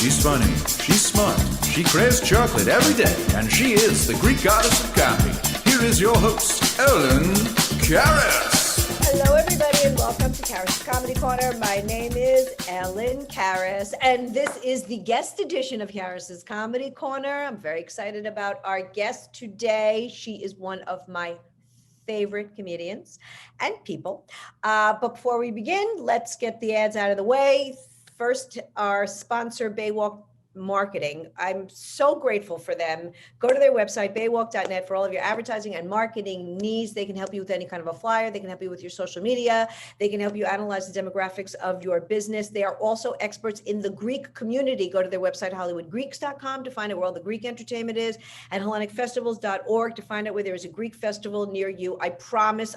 She's funny, she's smart, she craves chocolate every day, and she is the Greek goddess of comedy. Here is your host, Ellen Karis. Hello, everybody, and welcome to Karis' Comedy Corner. My name is Ellen Karis, and this is the guest edition of Karis' Comedy Corner. I'm very excited about our guest today. She is one of my favorite comedians and people. But before we begin, let's get the ads out of the way. First, our sponsor, Baywalk Marketing. I'm so grateful for them. Go to their website, baywalk.net, for all of your advertising and marketing needs. They can help you with any kind of a flyer. They can help you with your social media. They can help you analyze the demographics of your business. They are also experts in the Greek community. Go to their website, hollywoodgreeks.com, to find out where all the Greek entertainment is, and hellenicfestivals.org to find out where there is a Greek festival near you. I promise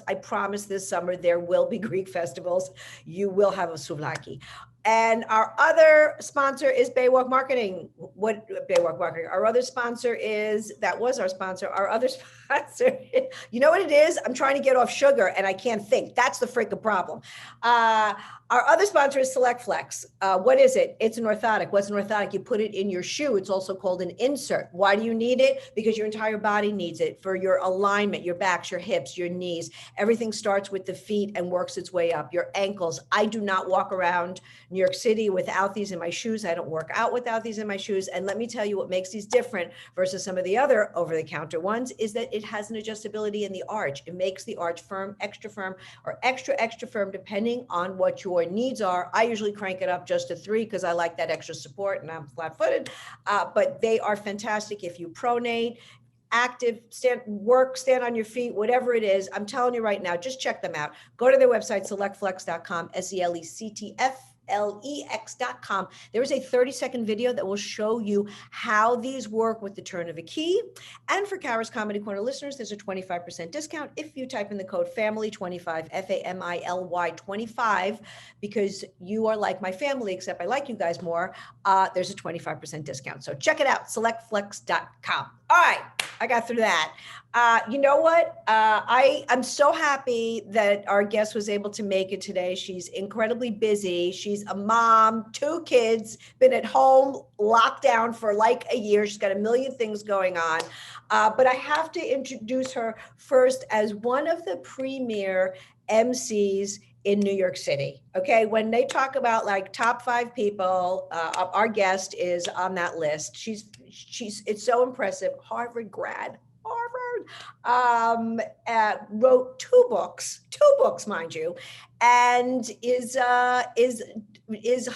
this summer there will be Greek festivals. You will have a souvlaki. And our other sponsor is Baywalk Marketing. What Baywalk Marketing? Our other sponsor is, that was our sponsor. Our other sponsor, you know what it is? I'm trying to get off sugar and I can't think. That's the freaking problem. Our other sponsor is Select Flex. What is it? It's an orthotic. What's an orthotic? You put it in your shoe. It's also called an insert. Why do you need it? Because your entire body needs it for your alignment, your backs, your hips, your knees. Everything starts with the feet and works its way up. Your ankles. I do not walk around New York City without these in my shoes. I don't work out without these in my shoes. And let me tell you what makes these different versus some of the other over-the-counter ones is that it has an adjustability in the arch. It makes the arch firm, or extra firm, depending on what your needs are. I usually crank it up just to 3 because I like that extra support and I'm flat-footed. But they are fantastic if you pronate, active, stand on your feet, whatever it is. I'm telling you right now, just check them out. Go to their website, selectflex.com, SELECTFLEX.com. There is a 30-second video that will show you how these work with the turn of a key. And for Karis Comedy Corner listeners, there's a 25% discount if you type in the code FAMILY25, FAMILY 25, because you are like my family, except I like you guys more. There's a 25% discount. So check it out, selectflex.com. All right, I got through that. You know what? I'm so happy that our guest was able to make it today. She's incredibly busy. She's a mom, 2 kids, been at home locked down for like a year. She's got a million things going on. But I have to introduce her first as one of the premier MCs in New York City. Okay, when they talk about like top 5 people, our guest is on that list. It's so impressive. Harvard grad. Wrote 2 books, mind you, and is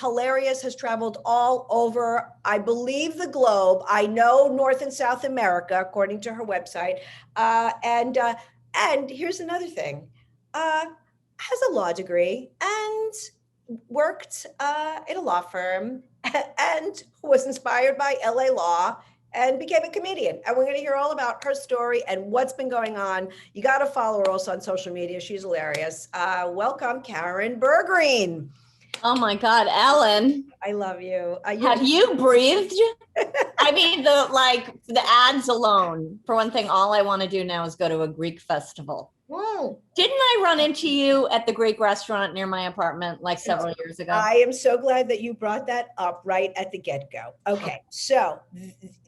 hilarious, has traveled all over, I believe, the globe. I know North and South America, according to her website. And here's another thing, has a law degree and worked in a law firm and was inspired by LA law and became a comedian. And we're going to hear all about her story and what's been going on. You got to follow her also on social media. She's hilarious. Welcome, Karen Bergreen. Oh my God, Ellen. I love you. Have you breathed? I mean, the ads alone. For one thing, all I want to do now is go to a Greek festival. Whoa. Didn't I run into you at the Greek restaurant near my apartment like several years ago? I am so glad that you brought that up right at the get-go. Okay, so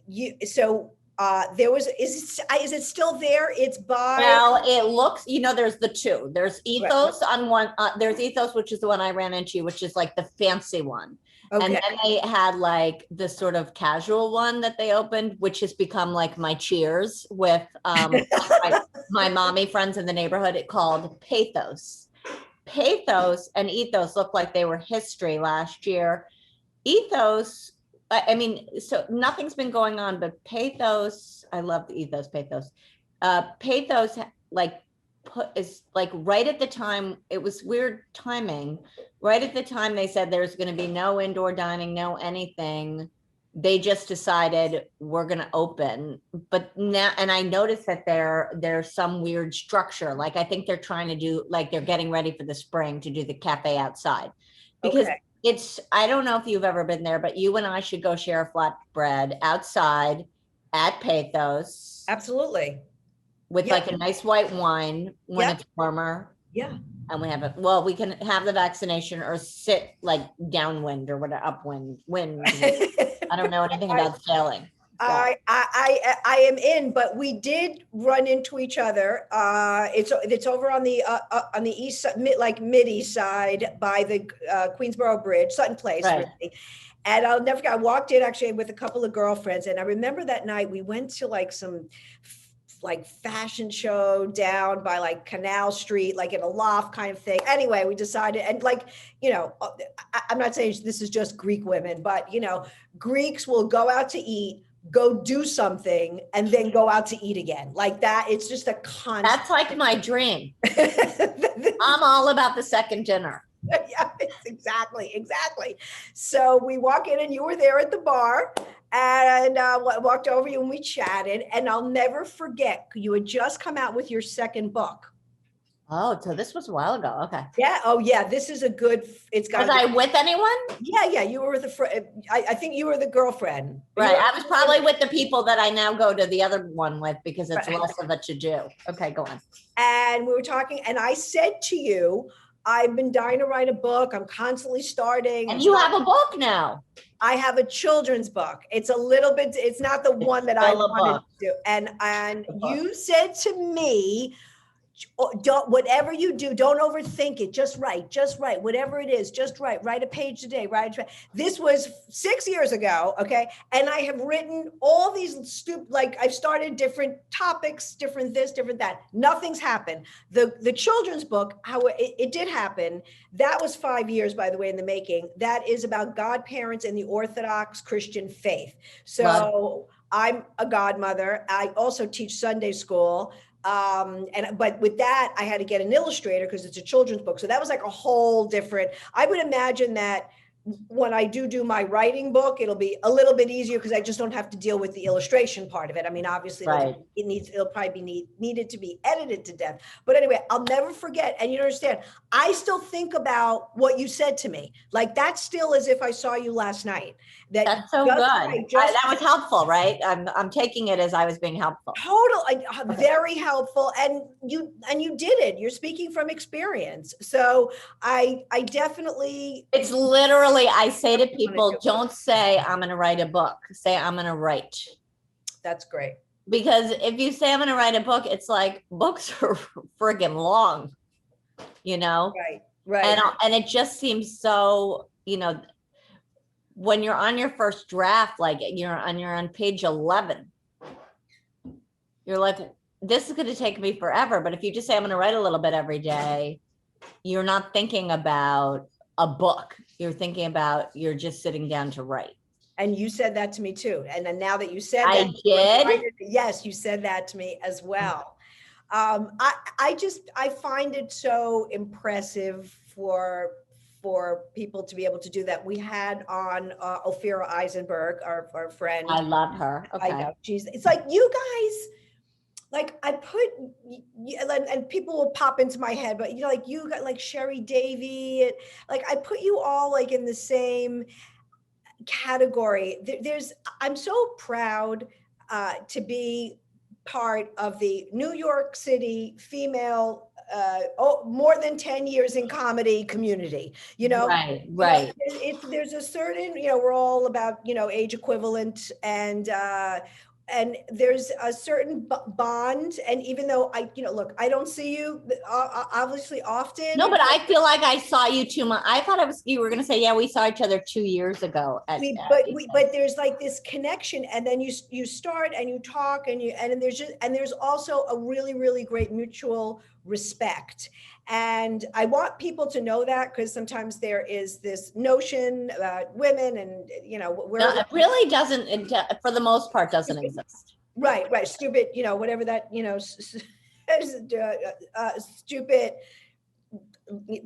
there was, is it still there? It's by. Well, it looks, there's the 2. There's Ethos on one. There's Ethos, which is the one I ran into, which is like the fancy one. Okay. And then they had like the sort of casual one that they opened, which has become like my Cheers with my mommy friends in the neighborhood. It called Pathos. Pathos and Ethos looked like they were history last year. Ethos, I mean, so nothing's been going on, but Pathos, I love the Ethos, Pathos. Pathos is like right at the time, it was weird timing. Right at the time they said there's going to be no indoor dining, no anything. They just decided we're going to open. But now, and I noticed that there's some weird structure. Like I think they're trying to do, like they're getting ready for the spring to do the cafe outside. Because I don't know if you've ever been there, but you and I should go share a flatbread outside at Pathos. Absolutely. With like a nice white wine when it's warmer. Yeah. And we have we can have the vaccination or sit like downwind or whatever, upwind, wind. I don't know anything about sailing. I am in, but we did run into each other. It's over on the east side, mid east side by the Queensboro Bridge, Sutton Place, Right. really. And I'll never forget. I walked in actually with a couple of girlfriends, and I remember that night we went to like some fashion show down by like Canal Street, like in a loft kind of thing. Anyway, we decided, and I'm not saying this is just Greek women, but Greeks will go out to eat, go do something, and then go out to eat again. Like that. It's just a constant. That's like my dream. I'm all about the second dinner. Yeah, exactly. So we walk in and you were there at the bar, and walked over you and we chatted, and I'll never forget, you had just come out with your second book. Oh, so this was a while ago. Okay. Yeah. Oh yeah. This is a good, it's got. Was I with anyone? Yeah. You were I think you were the girlfriend. Right. I was probably with the people that I now go to the other one with, because it's less of a to-do. Okay, go on. And we were talking, and I said to you, I've been dying to write a book. I'm constantly starting. And you have a book now. I have a children's book. It's a little bit, it's not the one that I wanted to do. And you said to me, don't, whatever you do, don't overthink it. Just write, whatever it is, just write a page a day, This was 6 years ago. Okay. And I have written all these I've started different topics, different this, different that. Nothing's happened. The children's book, how it did happen. That was 5 years, by the way, in the making. That is about godparents and the Orthodox Christian faith. So I'm a godmother. I also teach Sunday school. But with that, I had to get an illustrator because it's a children's book. So that was like a whole different, I would imagine that when I do my writing book, it'll be a little bit easier because I just don't have to deal with the illustration part of it. I mean, obviously it'll probably be needed to be edited to death. But anyway, I'll never forget. And you understand, I still think about what you said to me. Like that's still as if I saw you last night. That's so good. That was helpful, right? I'm taking it as I was being helpful. Totally, very helpful. And you did it. You're speaking from experience. So I definitely. It's literally, I say to people, don't say I'm going to write a book. Say I'm going to write. That's great. Because if you say I'm going to write a book, it's like books are friggin' long, Right. And it just seems so, when you're on your first draft, like you're on page 11, you're like, this is going to take me forever. But if you just say, I'm going to write a little bit every day, you're not thinking about a book. You're thinking about, you're just sitting down to write. And you said that to me too. And then now that you said I did. Yes, you said that to me as well. I find it so impressive for people to be able to do that. We had on Ophira Eisenberg, our friend. I love her. Okay. I know. It's like you guys, like I put, and people will pop into my head, but like you got like Sherry Davy, like I put you all like in the same category. I'm so proud to be part of the New York City female more than 10 years in comedy community, Right. There's a certain, we're all about, age equivalent and there's a certain bond. And even though look, I don't see you obviously often. No, but I feel like I saw you too much. I thought you were going to say, yeah, we saw each other 2 years ago. But there's like this connection, and then you start and you talk and there's also a really, really great mutual respect. And I want people to know that, because sometimes there is this notion about women and, it really doesn't, for the most part, doesn't exist. Right. Stupid, whatever that, stupid,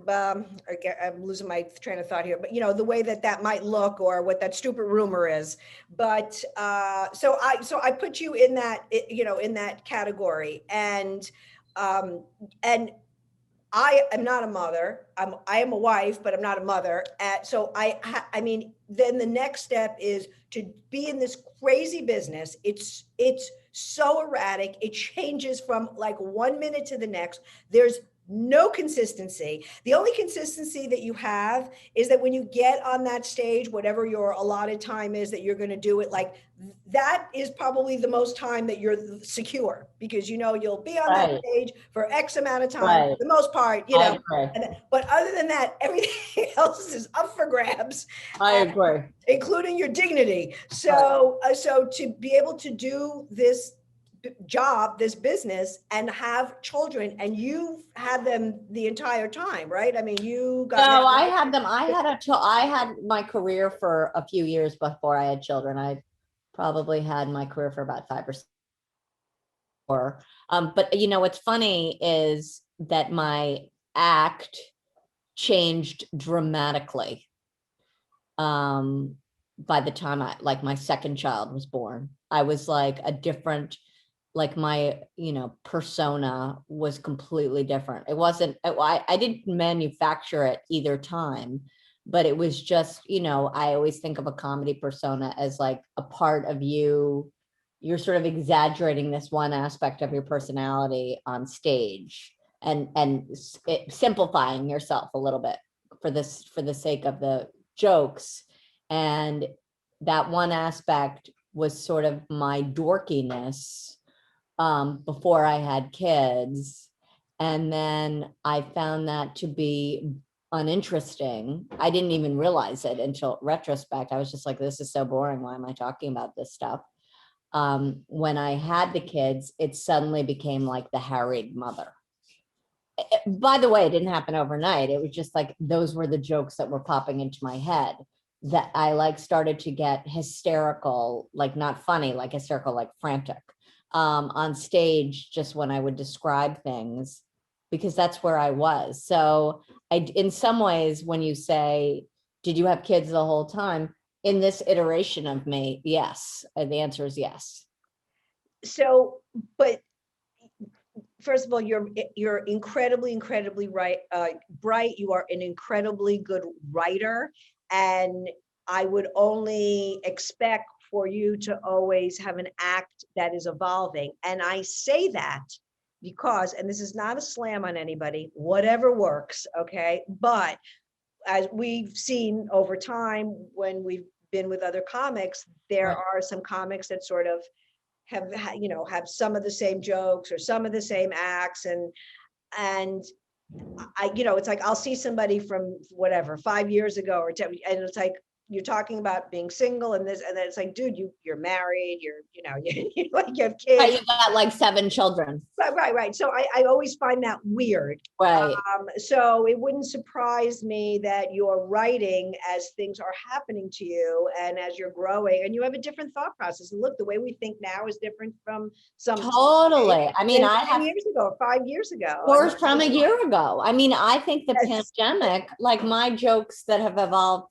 I'm losing my train of thought here, but the way that might look, or what that stupid rumor is. But so I put you in that, in that category. And I am not a mother. I am a wife, but I'm not a mother. So I mean, then the next step is to be in this crazy business. It's so erratic. It changes from like 1 minute to the next. There's no consistency. The only consistency that you have is that when you get on that stage, whatever your allotted time is that you're going to do it, like that is probably the most time that you're secure, because you know you'll be on that stage for X amount of time, for the most part, you know. But other than that, everything else is up for grabs. I agree. Including your dignity. So, so to be able to do this job, this business, and have children, and you've had them the entire time, right? I mean, you got. No, I had them. I had my career for a few years before I had children. I probably had my career for about 5 or 6. But you know, what's funny is that my act changed dramatically. By the time my second child was born, I was like a different, like my, you know, persona was completely different. It wasn't, I didn't manufacture it either time, but it was just, you know, I always think of a comedy persona as like a part of you. You're sort of exaggerating this one aspect of your personality on stage and simplifying yourself a little bit for the sake of the jokes. And that one aspect was sort of my dorkiness before I had kids. And then I found that to be uninteresting. I didn't even realize it until retrospect. I was just like, this is so boring. Why am I talking about this stuff? When I had the kids, it suddenly became like the harried mother. By the way, it didn't happen overnight. It was just like, those were the jokes that were popping into my head, that I like started to get hysterical, like not funny, like hysterical, like frantic on stage, just when I would describe things, because that's where I was. So in some ways, when you say, did you have kids the whole time? In this iteration of me, yes. And the answer is yes. So, but first of all, you're incredibly bright. You are an incredibly good writer, and I would only expect for you to always have an act that is evolving. And I say that because, and this is not a slam on anybody, whatever works, okay? But as we've seen over time, when we've been with other comics, there are some comics that sort of have some of the same jokes or some of the same acts, and I, you know, it's like I'll see somebody from whatever 5 years ago or 10, and it's like, you're talking about being single and this, and then it's like, dude, you're married, you like you have kids. Right, you got like 7 children. Right. So I always find that weird. Right. So it wouldn't surprise me that you're writing as things are happening to you and as you're growing, and you have a different thought process. And look, the way we think now is different from some. Totally. I mean, I have 10 years ago, 5 years ago. Or from a year ago. I mean, I think the pandemic, like my jokes that have evolved,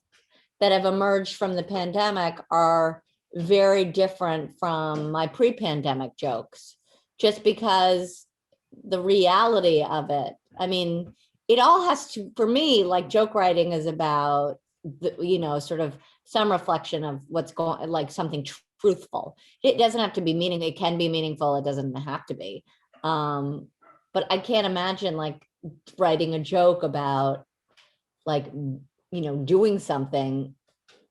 that have emerged from the pandemic, are very different from my pre-pandemic jokes, just because the reality of it. I mean, it all has to, for me, like joke writing is about, you know, sort of some reflection of what's going, like something truthful. It doesn't have to be meaningful. It can be meaningful. It doesn't have to be. But I can't imagine like writing a joke about like, you know, doing something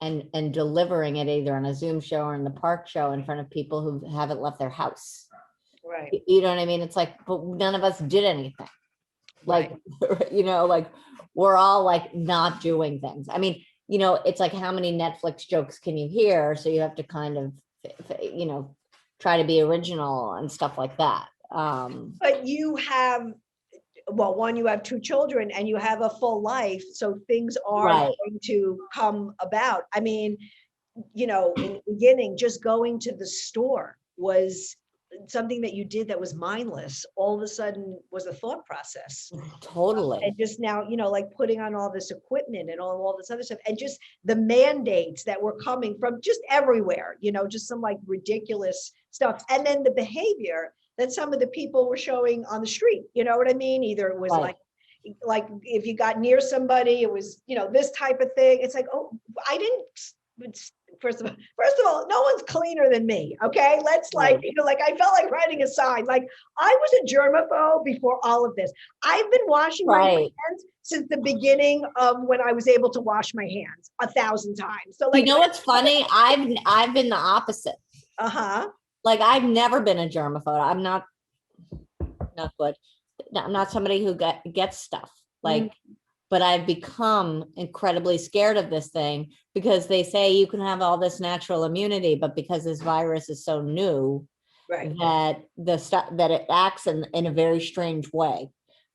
and delivering it either on a Zoom show or in the park show in front of people who haven't left their house. Right. You know what I mean? It's like, but none of us did anything. Like, you know, like we're all like not doing things. I mean, you know, it's like, how many Netflix jokes can you hear? So you have to kind of, you know, try to be original and stuff like that. But you have, well, one, you have 2 children and you have a full life, so things are going to come about. I mean, you know, in the beginning, just going to the store was something that you did that was mindless. All of a sudden was a thought process. Totally. And just now, you know, like putting on all this equipment and all this other stuff, and just the mandates that were coming from just everywhere, you know, just some like ridiculous stuff. And then the behavior that some of the people were showing on the street, you know what I mean? Either it was like if you got near somebody, it was, you know, this type of thing. It's like, oh, I didn't first of all, no one's cleaner than me. Okay. Let's like, I felt like writing a sign. Like I was a germaphobe before all of this. I've been washing my hands since the beginning of when I was able to wash my hands 1,000 times. So like, you know what's funny? I've been the opposite. Like I've never been a germaphobe. I'm not good. I'm not somebody who gets stuff like, but I've become incredibly scared of this thing because they say you can have all this natural immunity, but because this virus is so new, that the stuff that it acts in a very strange way.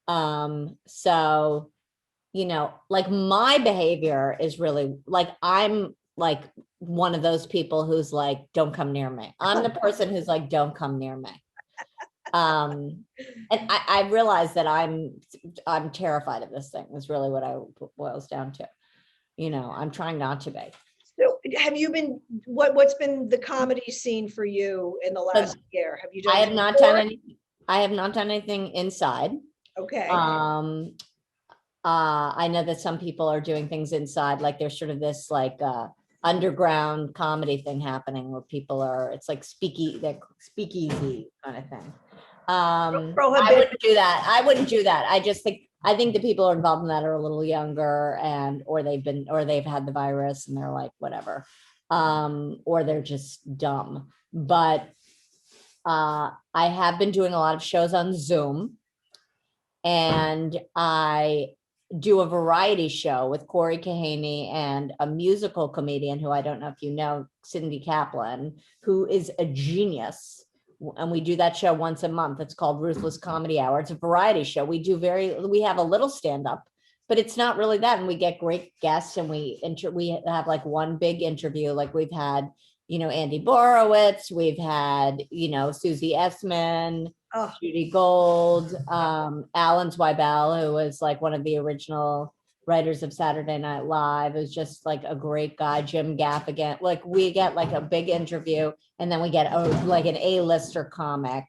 So, you know, like my behavior is really like, I'm like one of those people who's like, don't come near me. I'm the person who's like, don't come near me. And I realized that I'm terrified of this thing is really what I boils down to. You know, I'm trying not to be. So have you been, what's been the comedy scene for you in the last year? Have you done? I have not done anything inside. Okay. I know that some people are doing things inside, like there's sort of this like underground comedy thing happening where people are, it's like speakeasy kind of thing. I wouldn't do that. I think the people involved in that are a little younger or they've had the virus and they're like, whatever. Or they're just dumb. But I have been doing a lot of shows on Zoom, and I do a variety show with Corey Kahaney and a musical comedian who I don't know if you know, Cindy Kaplan, who is a genius. And we do that show once a month. It's called Ruthless Comedy Hour. It's a variety show. We have a little stand-up, but it's not really that. And we get great guests, and we have like one big interview. Like we've had, you know, Andy Borowitz, we've had, you know, Susie Essman, Judy Gold, Alan Zweibel, who was like one of the original writers of Saturday Night Live, is just like a great guy. Jim Gaffigan. Like we get like a big interview, and then we get like an A-lister comic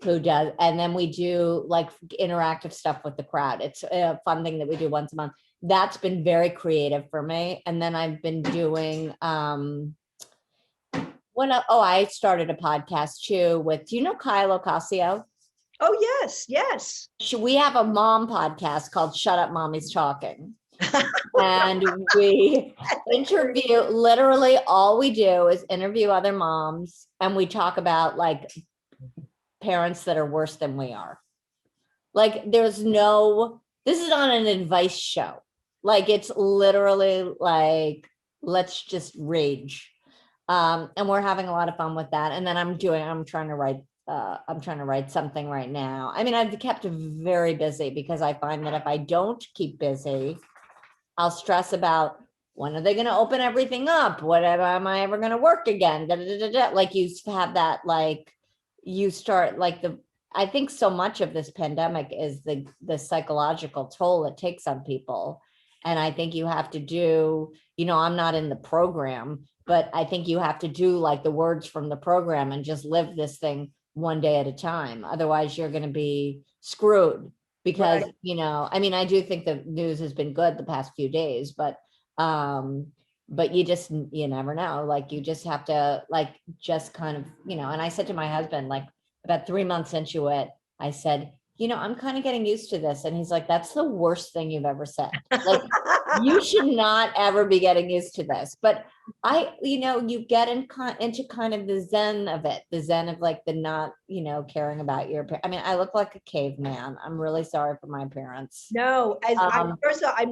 who does, and then we do like interactive stuff with the crowd. It's a fun thing that we do once a month. That's been very creative for me. And then I've been doing I started a podcast too with, do you know Kyle Ocasio? Oh, yes. We have a mom podcast called Shut Up, Mommy's Talking. And we interview, literally all we do is interview other moms, and we talk about like parents that are worse than we are. Like this is not an advice show. Like it's literally like, let's just rage. And we're having a lot of fun with that. And then I'm trying to write something right now. I mean, I've kept very busy because I find that if I don't keep busy, I'll stress about when are they going to open everything up? Am I ever going to work again? Like you have that, like you start like I think so much of this pandemic is the psychological toll it takes on people. And I think you have to do, you know, I'm not in the program, but I think you have to do like the words from the program and just live this thing one day at a time. Otherwise you're going to be screwed because, you know, I mean, I do think the news has been good the past few days, but you never know. Like you just have to like, just kind of, you know, and I said to my husband, like about 3 months into it, I said, you know, I'm kind of getting used to this. And he's like, that's the worst thing you've ever said. Like, you should not ever be getting used to this. But you get into kind of the zen of it, the zen of like the not, you know, caring about I mean, I look like a caveman. I'm really sorry for my parents. No, first of all,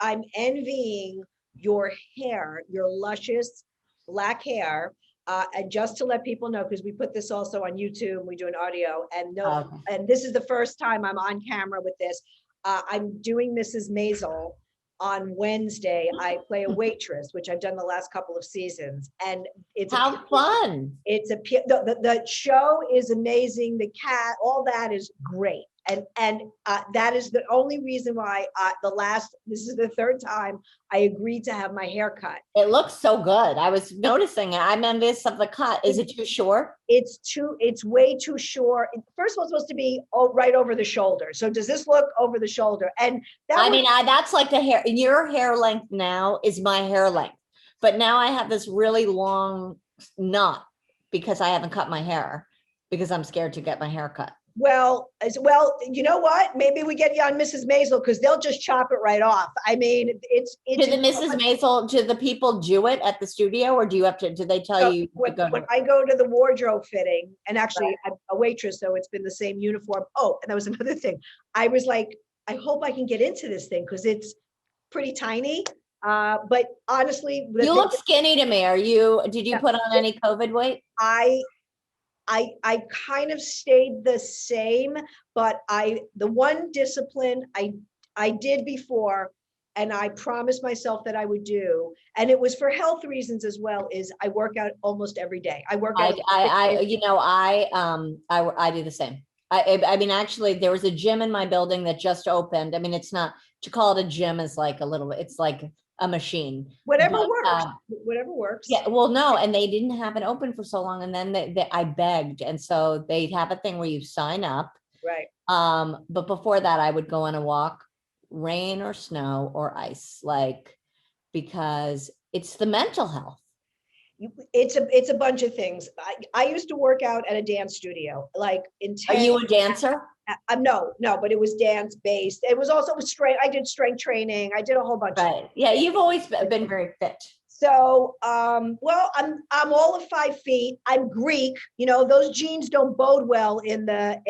I'm envying your hair, your luscious black hair. And just to let people know, because we put this also on YouTube, we do an audio, and this is the first time I'm on camera with this. I'm doing Mrs. Maisel on Wednesday. I play a waitress, which I've done the last couple of seasons, and it's fun. It's the show is amazing. The cat, all that is great. And that is the only reason why this is the third time I agreed to have my hair cut. It looks so good. I was noticing it. I'm envious of the cut. Is it too short? It's way too short. First of all, it's supposed to be right over the shoulder. So does this look over the shoulder? And that's like the hair. Your hair length now is my hair length. but now I have this really long knot because I haven't cut my hair because I'm scared to get my hair cut. Well, you know what? Maybe we get you on Mrs. Maisel because they'll just chop it right off. I mean, it's. To the Mrs. Maisel, do the people do it at the studio, or do you have to? Do they tell you? When I go to the wardrobe fitting, and actually I'm a waitress, so it's been the same uniform. Oh, and that was another thing. I was like, I hope I can get into this thing because it's pretty tiny. But honestly, you look skinny to me. Did you put on any COVID weight? I kind of stayed the same, but the one discipline I did before, and I promised myself that I would do, and it was for health reasons as well, is I work out almost every day. I work out. I do the same. I mean, actually, there was a gym in my building that just opened. I mean, it's not, to call it a gym is like a little, it's like a machine. Whatever works. Yeah, well, no, and they didn't have it open for so long, and then I begged, and so they have a thing where you sign up. Right. But before that, I would go on a walk, rain or snow or ice, like, because it's the mental health. It's a bunch of things. I used to work out at a dance studio, like Are you a dancer? No, but it was dance based. It was also strength. I did strength training. I did a whole bunch. Right. Yeah, you've always been very fit. So, well, I'm all of 5 feet. I'm Greek. You know, those genes don't bode well in the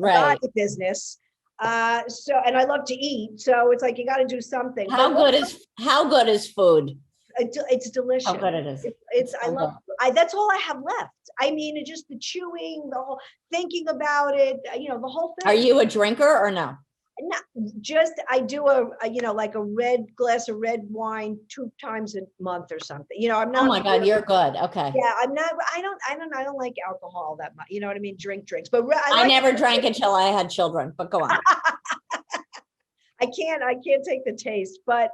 body business. So, and I love to eat. So it's like you got to do something. How good is food? It's delicious. How good it is. I love. That's all I have left. I mean, it's just the chewing, the whole thinking about it. You know, the whole thing. Are you a drinker or no? Not just, I do like a red glass of red wine 2 times a month or something. You know, I'm not. Oh my God, you're good. Okay. Yeah, I'm not. I don't like alcohol that much. You know what I mean? Drinks. But I never drank until I had children. But go on. I can't take the taste. But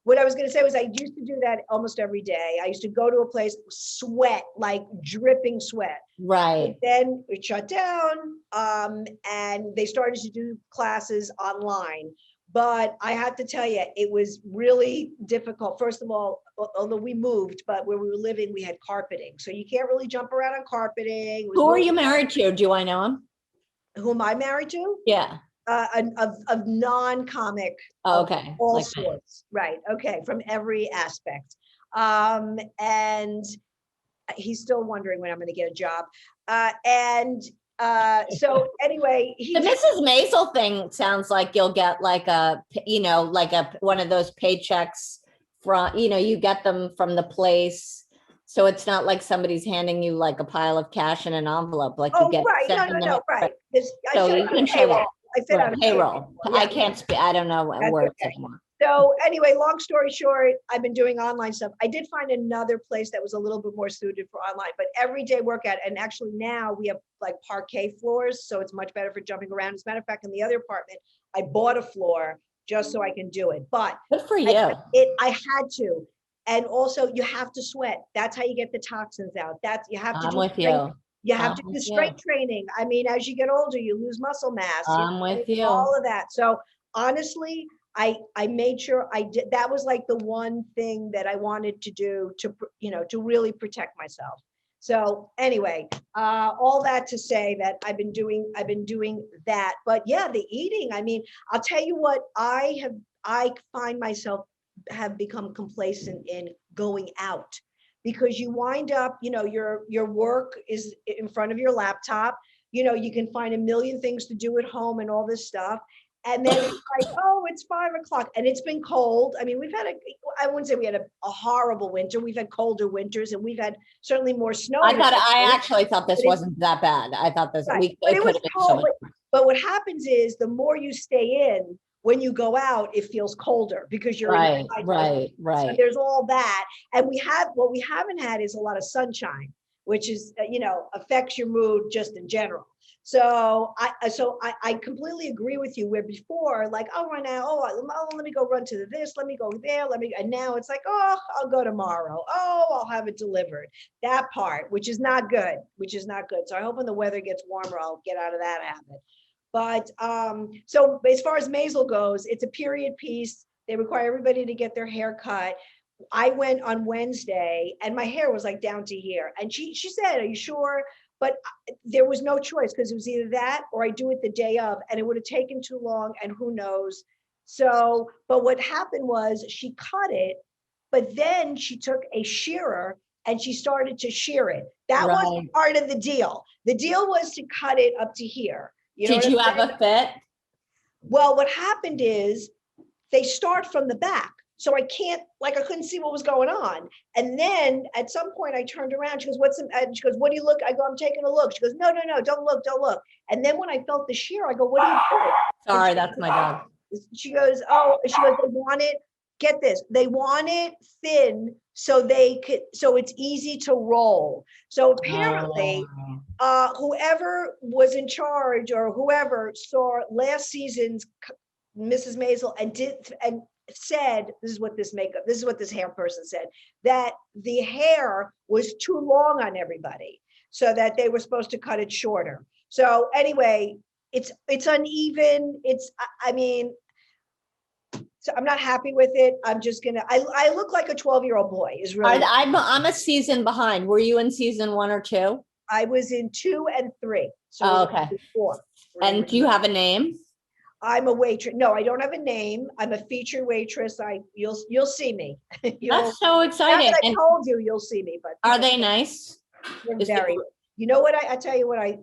what I was going to say was I used to do that almost every day. I used to go to a place, sweat, like dripping sweat. Right. And then it shut down, and they started to do classes online. But I have to tell you, it was really difficult. First of all, although we moved, but where we were living, we had carpeting. So you can't really jump around on carpeting. Who are you married to? Do I know him? Who am I married to? Yeah. Of non-comic, okay, all like sorts, that. Right? Okay, from every aspect, and he's still wondering when I'm going to get a job, so anyway, the Mrs. Maisel thing sounds like you'll get like one of those paychecks from, you get them from the place. So it's not like somebody's handing you like a pile of cash in an envelope, like you get. Right, no, right. So you can show that. I fit on a payroll. Yeah. I can't speak. I don't know what words anymore. So anyway, long story short, I've been doing online stuff. I did find another place that was a little bit more suited for online, but everyday workout. And actually now we have like parquet floors, so it's much better for jumping around. As a matter of fact, in the other apartment, I bought a floor just so I can do it. But good for you. I had to. And also you have to sweat. That's how you get the toxins out. You have to. I'm with you. You have to do strength training. I mean, as you get older, you lose muscle mass. I'm with you. All of that. So honestly, I made sure I did. That was like the one thing that I wanted to do to really protect myself. So anyway, all that to say that I've been doing that. But yeah, the eating. I mean, I'll tell you what, I find myself have become complacent in going out. Because you wind up, your work is in front of your laptop. You can find a million things to do at home and all this stuff. And then it's like, oh, it's 5 o'clock and it's been cold. I mean, I wouldn't say we had a horrible winter. We've had colder winters and we've had certainly more snow. I actually thought this wasn't that bad. I thought this week. But it was cold. But what happens is the more you stay in, when you go out, it feels colder because you're right. So there's all that. And what we haven't had is a lot of sunshine, which is, affects your mood just in general. So I completely agree with you where before, like, oh, right now, let me go run to this, let me go there, and now it's like, oh, I'll go tomorrow. Oh, I'll have it delivered. That part, which is not good. So I hope when the weather gets warmer, I'll get out of that habit. But so as far as Maisel goes, it's a period piece. They require everybody to get their hair cut. I went on Wednesday and my hair was like down to here. And she said, are you sure? But there was no choice because it was either that or I do it the day of, and it would have taken too long and who knows. So, but what happened was she cut it, but then she took a shearer and she started to shear it. That Right. wasn't part of the deal. The deal was to cut it up to here. You know Did what you I'm have saying? a fit? Well, what happened is they start from the back. So I couldn't see what was going on. And then at some point I turned around, she goes, she goes, what do you look? I go, I'm taking a look. She goes, no, don't look. And then when I felt the shear, I go, what are you doing? Sorry, that's my dog. She goes, they want it, get this, they want it thin so it's easy to roll. So apparently, whoever was in charge or whoever saw last season's Mrs. Maisel and said, this is what this hair person said, that the hair was too long on everybody, so that they were supposed to cut it shorter. So anyway, it's uneven. So I'm not happy with it. I'm just I look like a 12-year-old boy is really. I'm a season behind. Were you in season 1 or 2? I was in 2 and 3. So okay. 4. And do you have a name? I'm a waitress. No, I don't have a name. I'm a featured waitress. You'll see me. That's so exciting. I told you, you'll see me. But are they nice? You know what? I tell you what.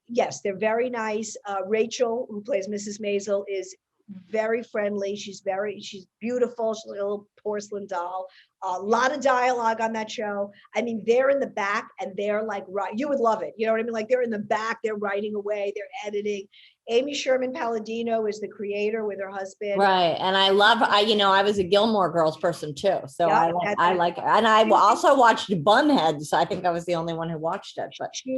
Yes, they're very nice. Rachel, who plays Mrs. Maisel, is very friendly. She's beautiful. She's like a little porcelain doll. A lot of dialogue on that show. I mean, they're in the back and they're like, right, you would love it. You know what I mean? Like they're in the back, they're writing away, they're editing. Amy Sherman Palladino is the creator with her husband. Right. And I was a Gilmore Girls person too. So yeah, I like it. And I also watched Bunheads. I think I was the only one who watched it. But she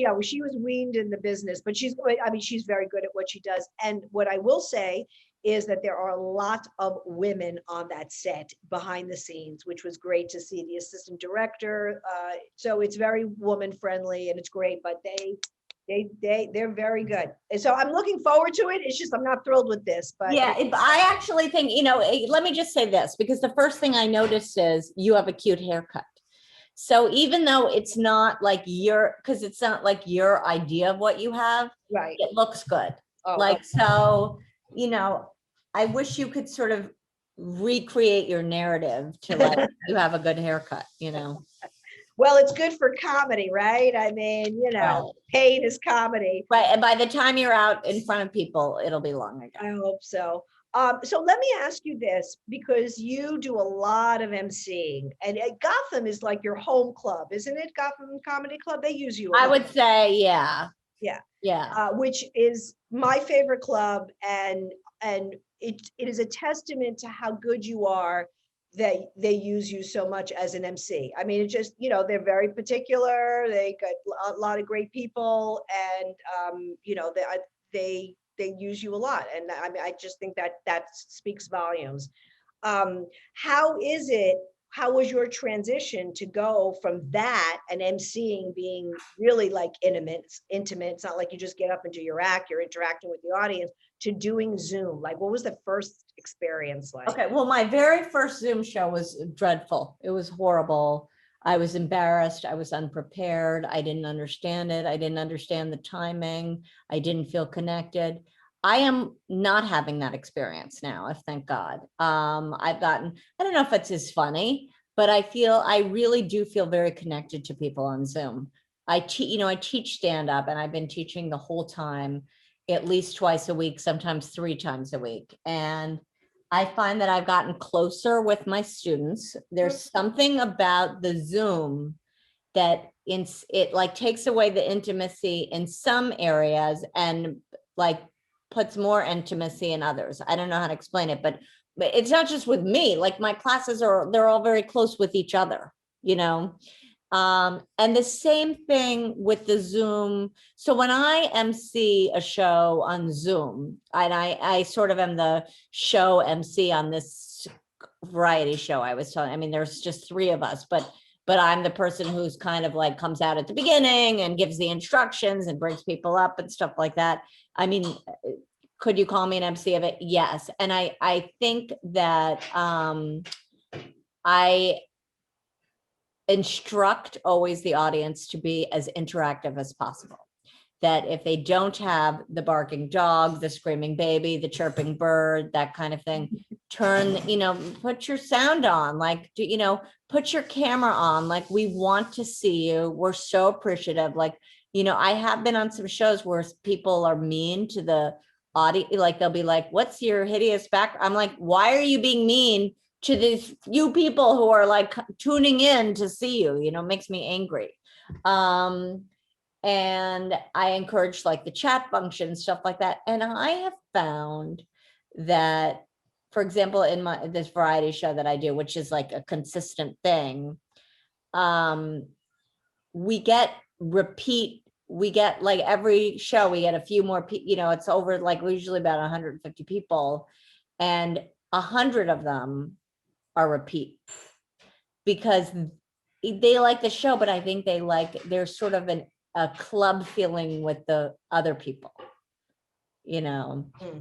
was weaned in the business, but she's very good at what she does. And what I will say is that there are a lot of women on that set behind the scenes, which was great to see. The assistant director. So it's very woman friendly and it's great, but they're very good. And so I'm looking forward to it. It's just, I'm not thrilled with this, but yeah, I actually think, let me just say this, because the first thing I noticed is you have a cute haircut. So even though it's not like because it's not like your idea of what you have, right, it looks good. I wish you could sort of recreate your narrative to like you have a good haircut, Well, it's good for comedy, right? I mean, pain is comedy. Right. And by the time you're out in front of people, it'll be long again. I hope so. So let me ask you this, because you do a lot of emceeing, and Gotham is like your home club, isn't it? Gotham Comedy Club, they use you. I would say, yeah. Which is my favorite club, and it is a testament to how good you are that they use you so much as an MC. I mean, it just, they're very particular. They got a lot of great people, and they use you a lot. And I mean, I just think that speaks volumes. How was your transition to go from that and emceeing being really like intimate? It's not like you just get up and do your act, you're interacting with the audience, to doing Zoom. Like, what was the first experience like? Okay, well, my very first Zoom show was dreadful. It was horrible. I was embarrassed. I was unprepared. I didn't understand it. I didn't understand the timing. I didn't feel connected. I am not having that experience now, thank God. I don't know if it's as funny, but I really do feel very connected to people on Zoom. I teach stand-up, and I've been teaching the whole time, at least twice a week, sometimes 3 times a week. And I find that I've gotten closer with my students. There's something about the Zoom that it like takes away the intimacy in some areas and like puts more intimacy in others. I don't know how to explain it, but it's not just with me. Like my classes they're all very close with each other, and the same thing with the Zoom. So when I MC a show on Zoom, and I sort of am the show MC on this variety show I was telling, I mean, there's just 3 of us, but I'm the person who's kind of like comes out at the beginning and gives the instructions and brings people up and stuff like that. I mean, could you call me an MC of it? Yes. And I think that I instruct always the audience to be as interactive as possible. That if they don't have the barking dog, the screaming baby, the chirping bird, that kind of thing, put your sound on, like, put your camera on. Like, we want to see you. We're so appreciative. Like, I have been on some shows where people are mean to the audience. Like, they'll be like, what's your hideous back? I'm like, why are you being mean to these few people who are like tuning in to see you? It makes me angry. And I encourage like the chat function, stuff like that. And I have found that, for example, in this variety show that I do, which is like a consistent thing, we get like every show, we get a few more people, it's over like usually about 150 people, and 100 of them are repeat because they like the show, but I think there's sort of a club feeling with the other people,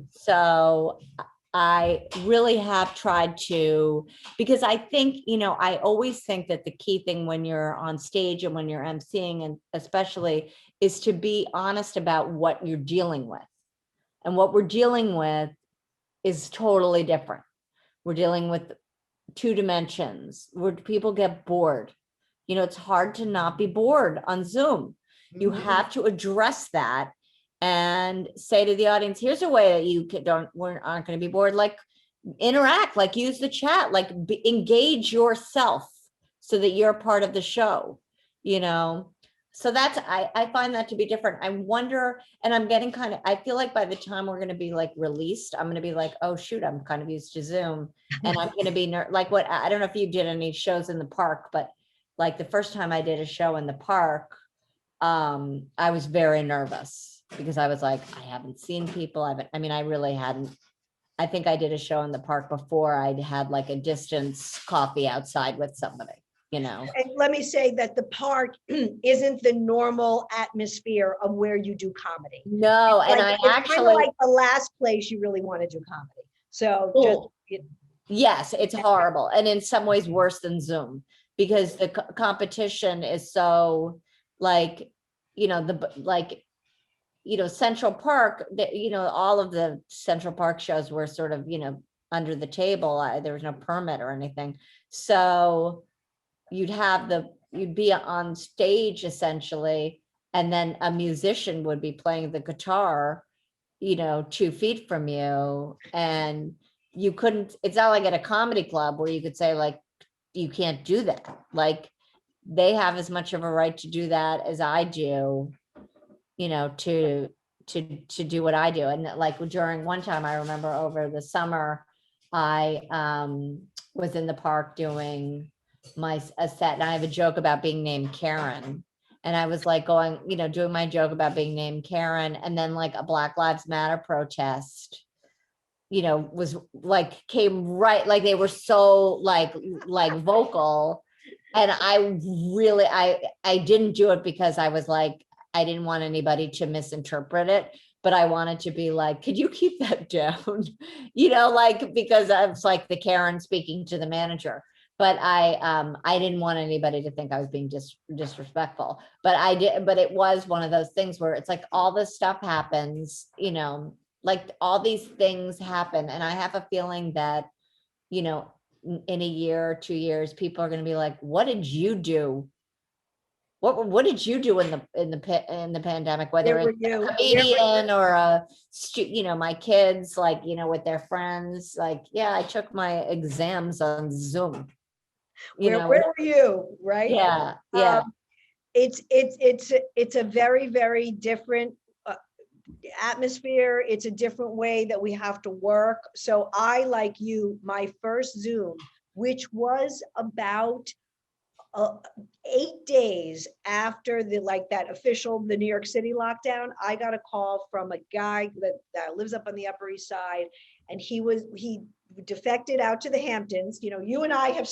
So I really have tried to, because I think, I always think that the key thing when you're on stage and when you're emceeing, and especially, is to be honest about what you're dealing with. And what we're dealing with is totally different. We're dealing with 2 dimensions where people get bored. It's hard to not be bored on Zoom. You have to address that and say to the audience, here's a way that you aren't going to be bored. Like, interact, like use the chat, like engage yourself so that you're part of the show, So that's, I find that to be different. I wonder, and I'm getting I feel like by the time we're going to be like released, I'm going to be like, oh shoot, I'm kind of used to Zoom. And I'm going to be like, I don't know if you did any shows in the park, but like the first time I did a show in the park, I was very nervous because I was like, I haven't seen people. I really hadn't. I think I did a show in the park before I'd had like a distance coffee outside with somebody, And let me say that the park isn't the normal atmosphere of where you do comedy. No, it's and like, I it's kind of like the last place you really want to do comedy. So cool. Yes, it's horrible. And in some ways worse than Zoom because the competition is so like, Central Park, all of the Central Park shows were sort of, under the table. There was no permit or anything. So you'd be on stage essentially, and then a musician would be playing the guitar, 2 feet from you. And you couldn't, it's not like at a comedy club where you could say like, you can't do that. Like, they have as much of a right to do that as I do, to do what I do. And like during one time, I remember over the summer, I was in the park doing a set, and I have a joke about being named Karen. And I was like doing my joke about being named Karen, and then like a Black Lives Matter protest, was like, came right, like they were so like vocal. And I didn't do it because I was like, I didn't want anybody to misinterpret it, but I wanted to be like, could you keep that down? Because I was like the Karen speaking to the manager, but I didn't want anybody to think I was being disrespectful, but I did. But it was one of those things where it's like all this stuff happens, like all these things happen. And I have a feeling that, in a year or 2 years, people are going to be like, what did you do? What did you do in the pandemic, whether it's a comedian or my kids, like, with their friends, like, yeah, I took my exams on Zoom. Where were you? Right. Yeah. It's a very, very different atmosphere. It's a different way that we have to work. So I, like you, my first Zoom, which was about 8 days after the New York City lockdown, I got a call from a guy that lives up on the Upper East Side, and he defected out to the Hamptons. You and I have,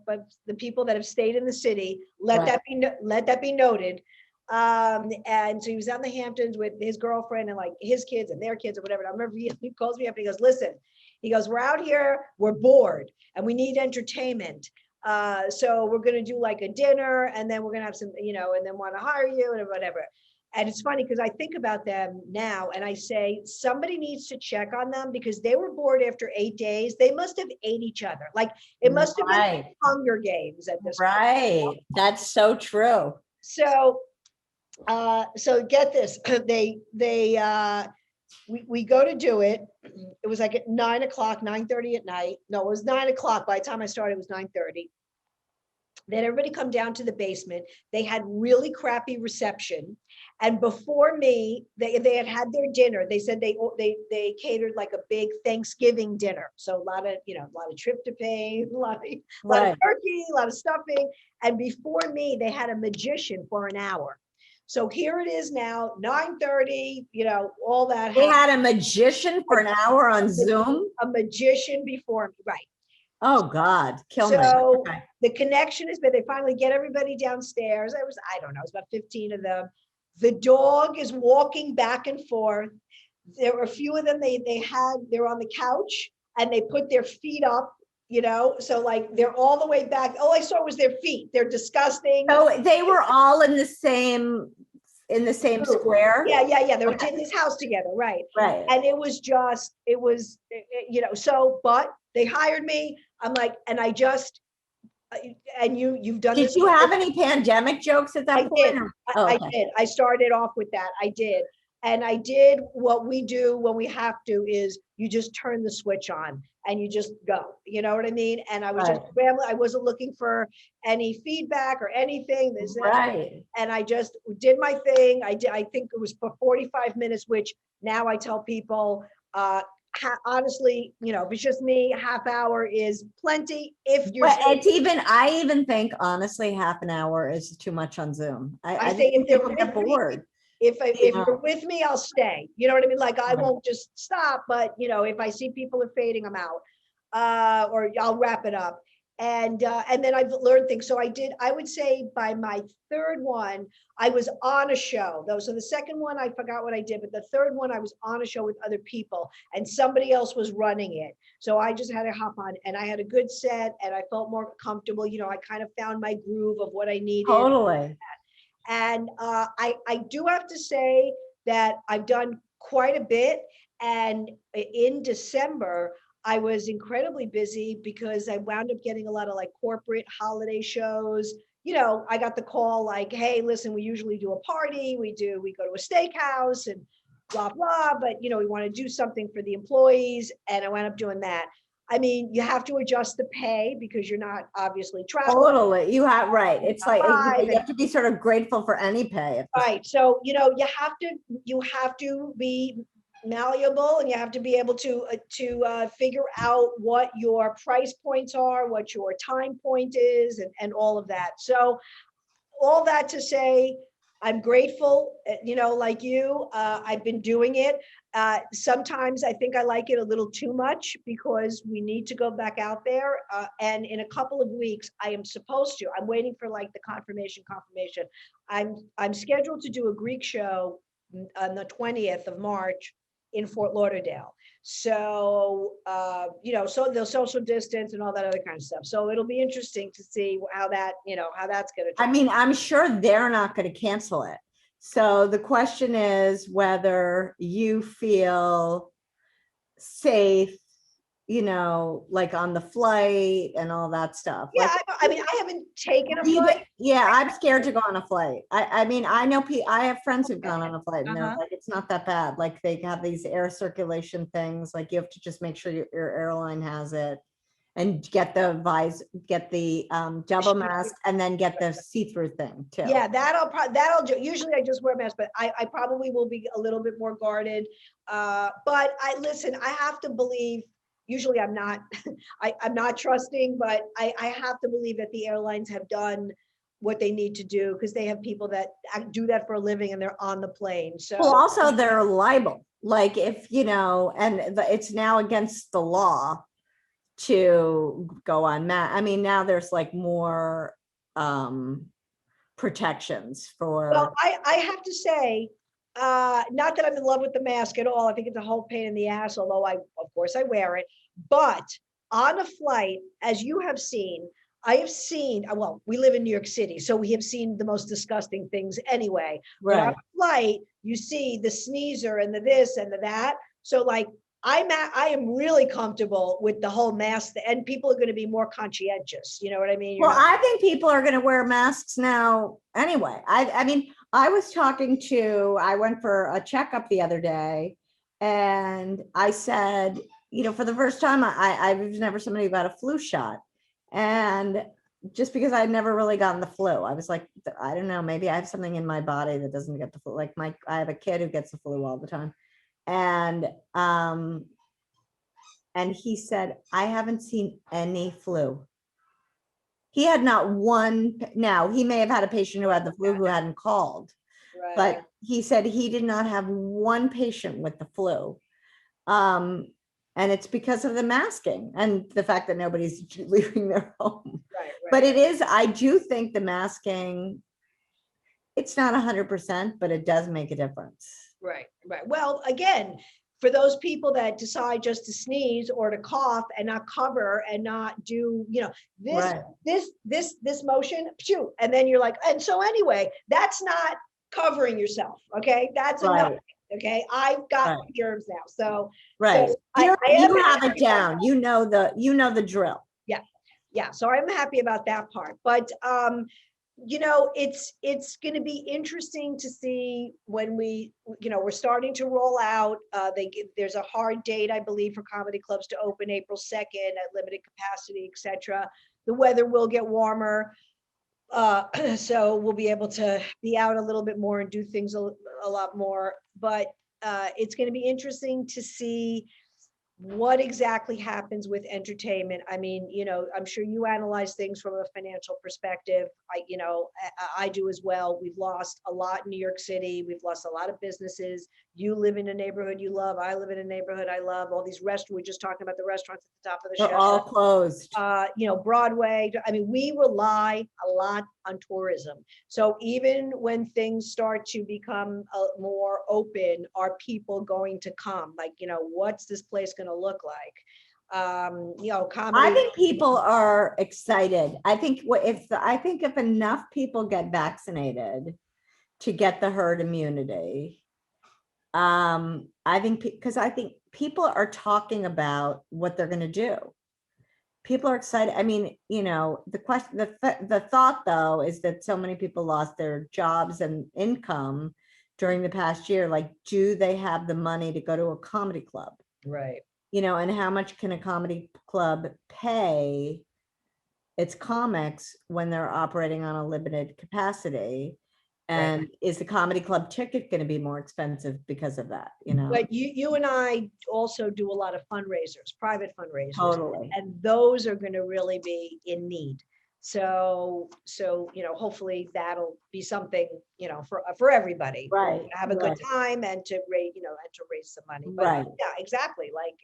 but the people that have stayed in the city, let that be noted. And so he was out in the Hamptons with his girlfriend and like his kids and their kids or whatever. And I remember he calls me up and he goes, listen, he goes, we're out here, we're bored and we need entertainment. So we're going to do like a dinner, and then we're going to have some, and then want to hire you and whatever. And it's funny because I think about them now and I say, somebody needs to check on them because they were bored after 8 days. They must have ate each other. Like it must have been Hunger Games at this point. That's so true. So get this, we go to do it. It was like at 9 o'clock, 9:30 at night. No, it was 9 o'clock. By the time I started, it was 9:30. Then everybody come down to the basement. They had really crappy reception. And before me, they had their dinner. They said they catered like a big Thanksgiving dinner. So a lot of tryptophan, a lot of turkey, a lot of stuffing. And before me, they had a magician for an hour. So here it is now, 9:30, all that. They had a magician for an hour on Zoom? A magician before me, right. Oh God, kill me. So the connection is, but they finally get everybody downstairs. I don't know, it was about 15 of them. The dog is walking back and forth. There were a few of them, they're on the couch and they put their feet up, so like they're all the way back. All I saw was their feet. They're disgusting. So they were all in the same square? Yeah. They were in this house together, right. And it was but they hired me. I'm like, and I just, and you've done Did this. you have any pandemic jokes at that point? I did. I started off with that. I did. And I did what we do when we have to is you just turn the switch on and you just go, you know what I mean? And I was just rambling. I wasn't looking for any feedback or anything. And I just did my thing. I think it was for 45 minutes, which now I tell people, honestly, if it's just me, half hour is plenty. If you're, I even think honestly, half an hour is too much on Zoom. I think if they're bored. If you're with me, I'll stay. You know what I mean? Like I won't just stop, but if I see people are fading, I'm out, or I'll wrap it up. And then I've learned things. So I would say by my third one, I was on a show though. So the second one, I forgot what I did, but the third one, I was on a show with other people and somebody else was running it. So I just had to hop on and I had a good set and I felt more comfortable. I kind of found my groove of what I needed. Totally. And I do have to say that I've done quite a bit. And in December, I was incredibly busy because I wound up getting a lot of like corporate holiday shows. I got the call like, hey, listen, we usually do a party. We go to a steakhouse and blah, blah. But, we want to do something for the employees. And I wound up doing that. I mean, you have to adjust the pay because you're not obviously traveling. Totally. You have, right. It's like, you have to be sort of grateful for any pay. Right. So, you have to be malleable and you have to be able to figure out what your price points are, what your time point is, and all of that. So all that to say, I'm grateful, like you, I've been doing it. Sometimes I think I like it a little too much because we need to go back out there. And in a couple of weeks, I am supposed to, I'm waiting for like the confirmation. I'm scheduled to do a Greek show on the 20th of March in Fort Lauderdale. So, so the social distance and all that other kind of stuff. So it'll be interesting to see how that's going to. I mean, I'm sure they're not going to cancel it. So the question is whether you feel safe, like on the flight and all that stuff. Yeah, like, I haven't taken a flight. Yeah, I'm scared to go on a flight. I mean, I know I have friends who've gone on a flight and they're like, it's not that bad. Like they have these air circulation things. Like you have to just make sure your airline has it and get the double mask and then get the see-through thing too. Yeah, usually I just wear a mask, but I probably will be a little bit more guarded. But I have to believe. Usually I'm not, I'm not trusting, but I have to believe that the airlines have done what they need to do because they have people that do that for a living and they're on the plane. So also they're liable. Like if, it's now against the law to go on I mean, now there's like more protections for. Well, I have to say, not that I'm in love with the mask at all. I think it's a whole pain in the ass, although of course I wear it. But on a flight, as you have seen, I have seen, well, we live in New York City, so we have seen the most disgusting things anyway. But on Right. a flight, you see the sneezer and the this and the that. So like I am really comfortable with the whole mask, and people are going to be more conscientious. You know what I mean? Well, I think people are going to wear masks now anyway. I mean, I went for a checkup the other day, and I said, for the first time, I was never somebody who got a flu shot. And just because I'd never really gotten the flu, I was like, I don't know, maybe I have something in my body that doesn't get the flu. Like I have a kid who gets the flu all the time. And he said, I haven't seen any flu. He had not one. Now, he may have had a patient who had the flu who hadn't called, Right. but he said he did not have one patient with the flu. And it's because of the masking and the fact that nobody's leaving their home. Right. But I do think the masking, it's not 100%, but it does make a difference. Right. Well, again, for those people that decide just to sneeze or to cough and not cover and not do, this motion, phew, and then you're like, and so anyway, that's not covering yourself. Okay. That's enough. Okay. I've got germs now. So, right. So you have it down. You know the drill. Yeah. Yeah. So I'm happy about that part. But, it's going to be interesting to see when we're starting to roll out. There's a hard date, I believe, for comedy clubs to open April 2nd at limited capacity, etc. The weather will get warmer. So we'll be able to be out a little bit more and do things a lot more. But it's going to be interesting to see what exactly happens with entertainment. I mean, I'm sure you analyze things from a financial perspective. I do as well. We've lost a lot in New York City. We've lost a lot of businesses. You live in a neighborhood you love. I live in a neighborhood I love. All these restaurants, we're just talking about the restaurants at the top of the show. They're all closed. Broadway. I mean, we rely a lot on tourism. So even when things start to become more open, are people going to come? Like, what's this place going to look like? Comedy. I think people are excited. I think if enough people get vaccinated to get the herd immunity, I think people are talking about what they're going to do. People are excited. I mean, the thought though is that so many people lost their jobs and income during the past year. Like, do they have the money to go to a comedy club? Right. And how much can a comedy club pay its comics when they're operating on a limited capacity? And is the comedy club ticket going to be more expensive because of that? But you and I also do a lot of fundraisers, private fundraisers. Totally. And those are going to really be in need. So hopefully that'll be something, for everybody. Right. To have a good time and to raise, some money. But Right. Yeah, exactly. Like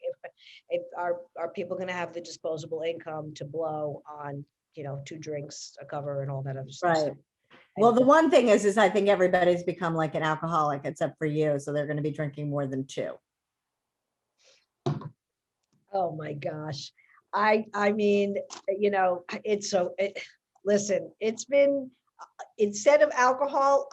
if are people going to have the disposable income to blow on, 2 drinks, a cover and all that other stuff. Right. Well, the one thing is I think everybody's become like an alcoholic except for you. So they're going to be drinking more than 2. Oh my gosh. I mean, listen, it's been, instead of alcohol,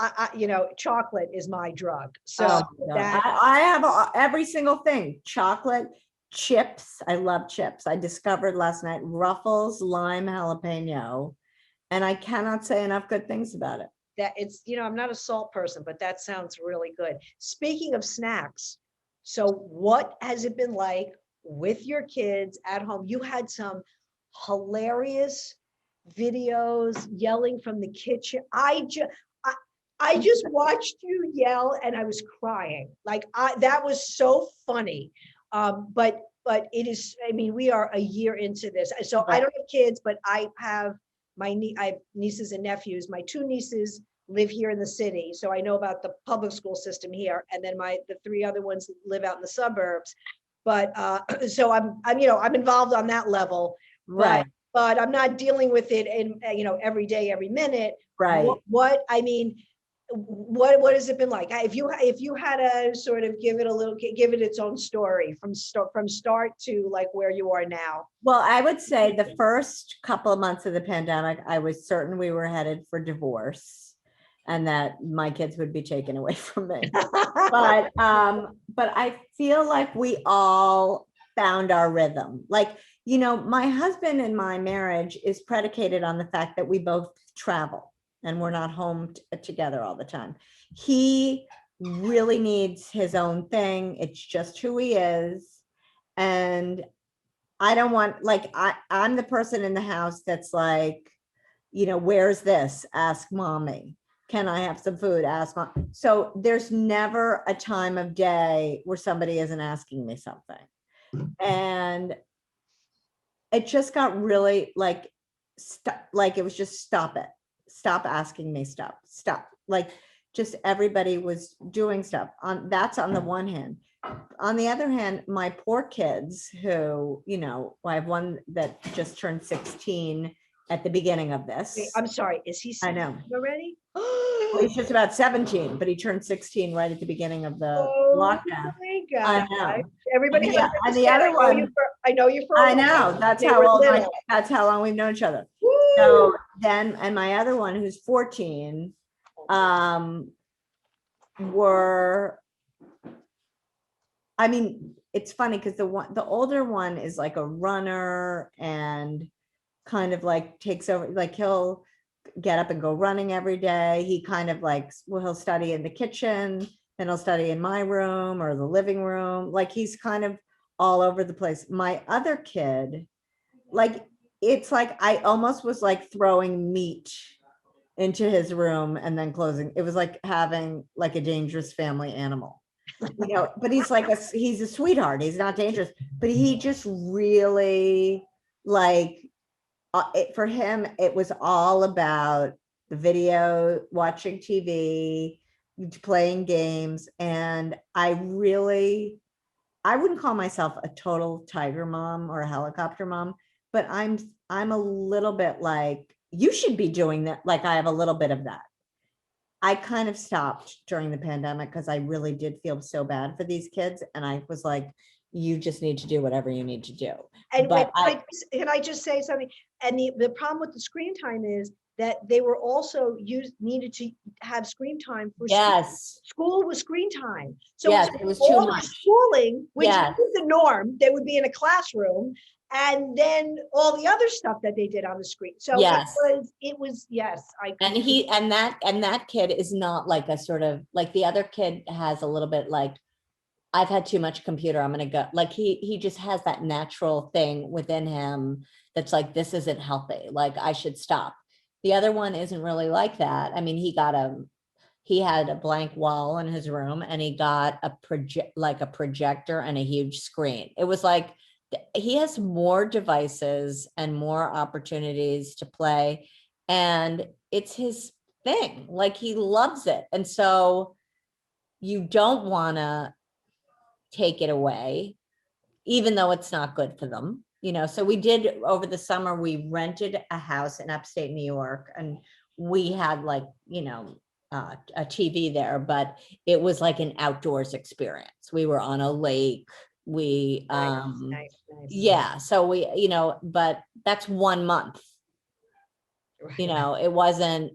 chocolate is my drug. So I have every single thing. Chocolate, chips. I love chips. I discovered last night Ruffles lime jalapeno. And I cannot say enough good things about it. That it's, I'm not a salt person, but that sounds really good. Speaking of snacks, so what has it been like with your kids at home? You had some hilarious videos yelling from the kitchen. I just watched you yell and I was crying. Like that was so funny. But it is, I mean, we are a year into this. So I don't have kids, but I have I have nieces and nephews. My 2 nieces live here in the city, so I know about the public school system here, and then the 3 other ones live out in the suburbs. But so I'm involved on that level, right? But I'm not dealing with it in every day, every minute, right? What I mean, what has it been like? If you had to sort of give it its own story from start to like where you are now. Well, I would say the first couple of months of the pandemic, I was certain we were headed for divorce and that my kids would be taken away from me. But I feel like we all found our rhythm. Like, my husband and my marriage is predicated on the fact that we both travel and we're not home together all the time. He really needs his own thing. It's just who he is. And I don't want, like, I'm the person in the house that's like, where's this? Ask mommy. Can I have some food? Ask mom. So there's never a time of day where somebody isn't asking me something. And it just got really like, it was just stop it. Stop asking me stuff. Stop. Like, just everybody was doing stuff. That's on the one hand. On the other hand, my poor kids who, I have one that just turned 16 at the beginning of this. I'm sorry, is he I know. already? Well, he's just about 17, but he turned 16 right at the beginning of the lockdown. My God. I know. Everybody and the other one, I know you for I know. That's how long we've known each other. Woo! So then, and my other one who's 14, it's funny because the older one is like a runner and kind of like takes over, like he'll get up and go running every day. He kind of like, he'll study in the kitchen, then he'll study in my room or the living room. Like he's kind of all over the place. My other kid, like, it's like, I almost was like throwing meat into his room and then closing. It was like having like a dangerous family animal, but he's like, he's a sweetheart. He's not dangerous, but he just really like, for him, it was all about the video, watching TV, playing games. And I wouldn't call myself a total tiger mom or a helicopter mom, but I'm a little bit like, you should be doing that. Like I have a little bit of that. I kind of stopped during the pandemic because I really did feel so bad for these kids. And I was like, you just need to do whatever you need to do. And can I just say something? And the problem with the screen time is that they were also needed to have screen time for school was screen time. So it was too much schooling, which is the norm. They would be in a classroom, and then all the other stuff that they did on the screen. So it was and that kid is not like a sort of like the other kid has a little bit like, I've had too much computer, I'm gonna go. Like he just has that natural thing within him that's like, this isn't healthy, like I should stop. The other one isn't really like that. I mean, he had a blank wall in his room and he got a projector and a huge screen. It was like, he has more devices and more opportunities to play, and it's his thing. Like he loves it. And so you don't wanna take it away, even though it's not good for them. So we did over the summer, we rented a house in upstate New York and we had like, a TV there, but it was like an outdoors experience. We were on a lake. We, nice. So we, but that's 1 month, it wasn't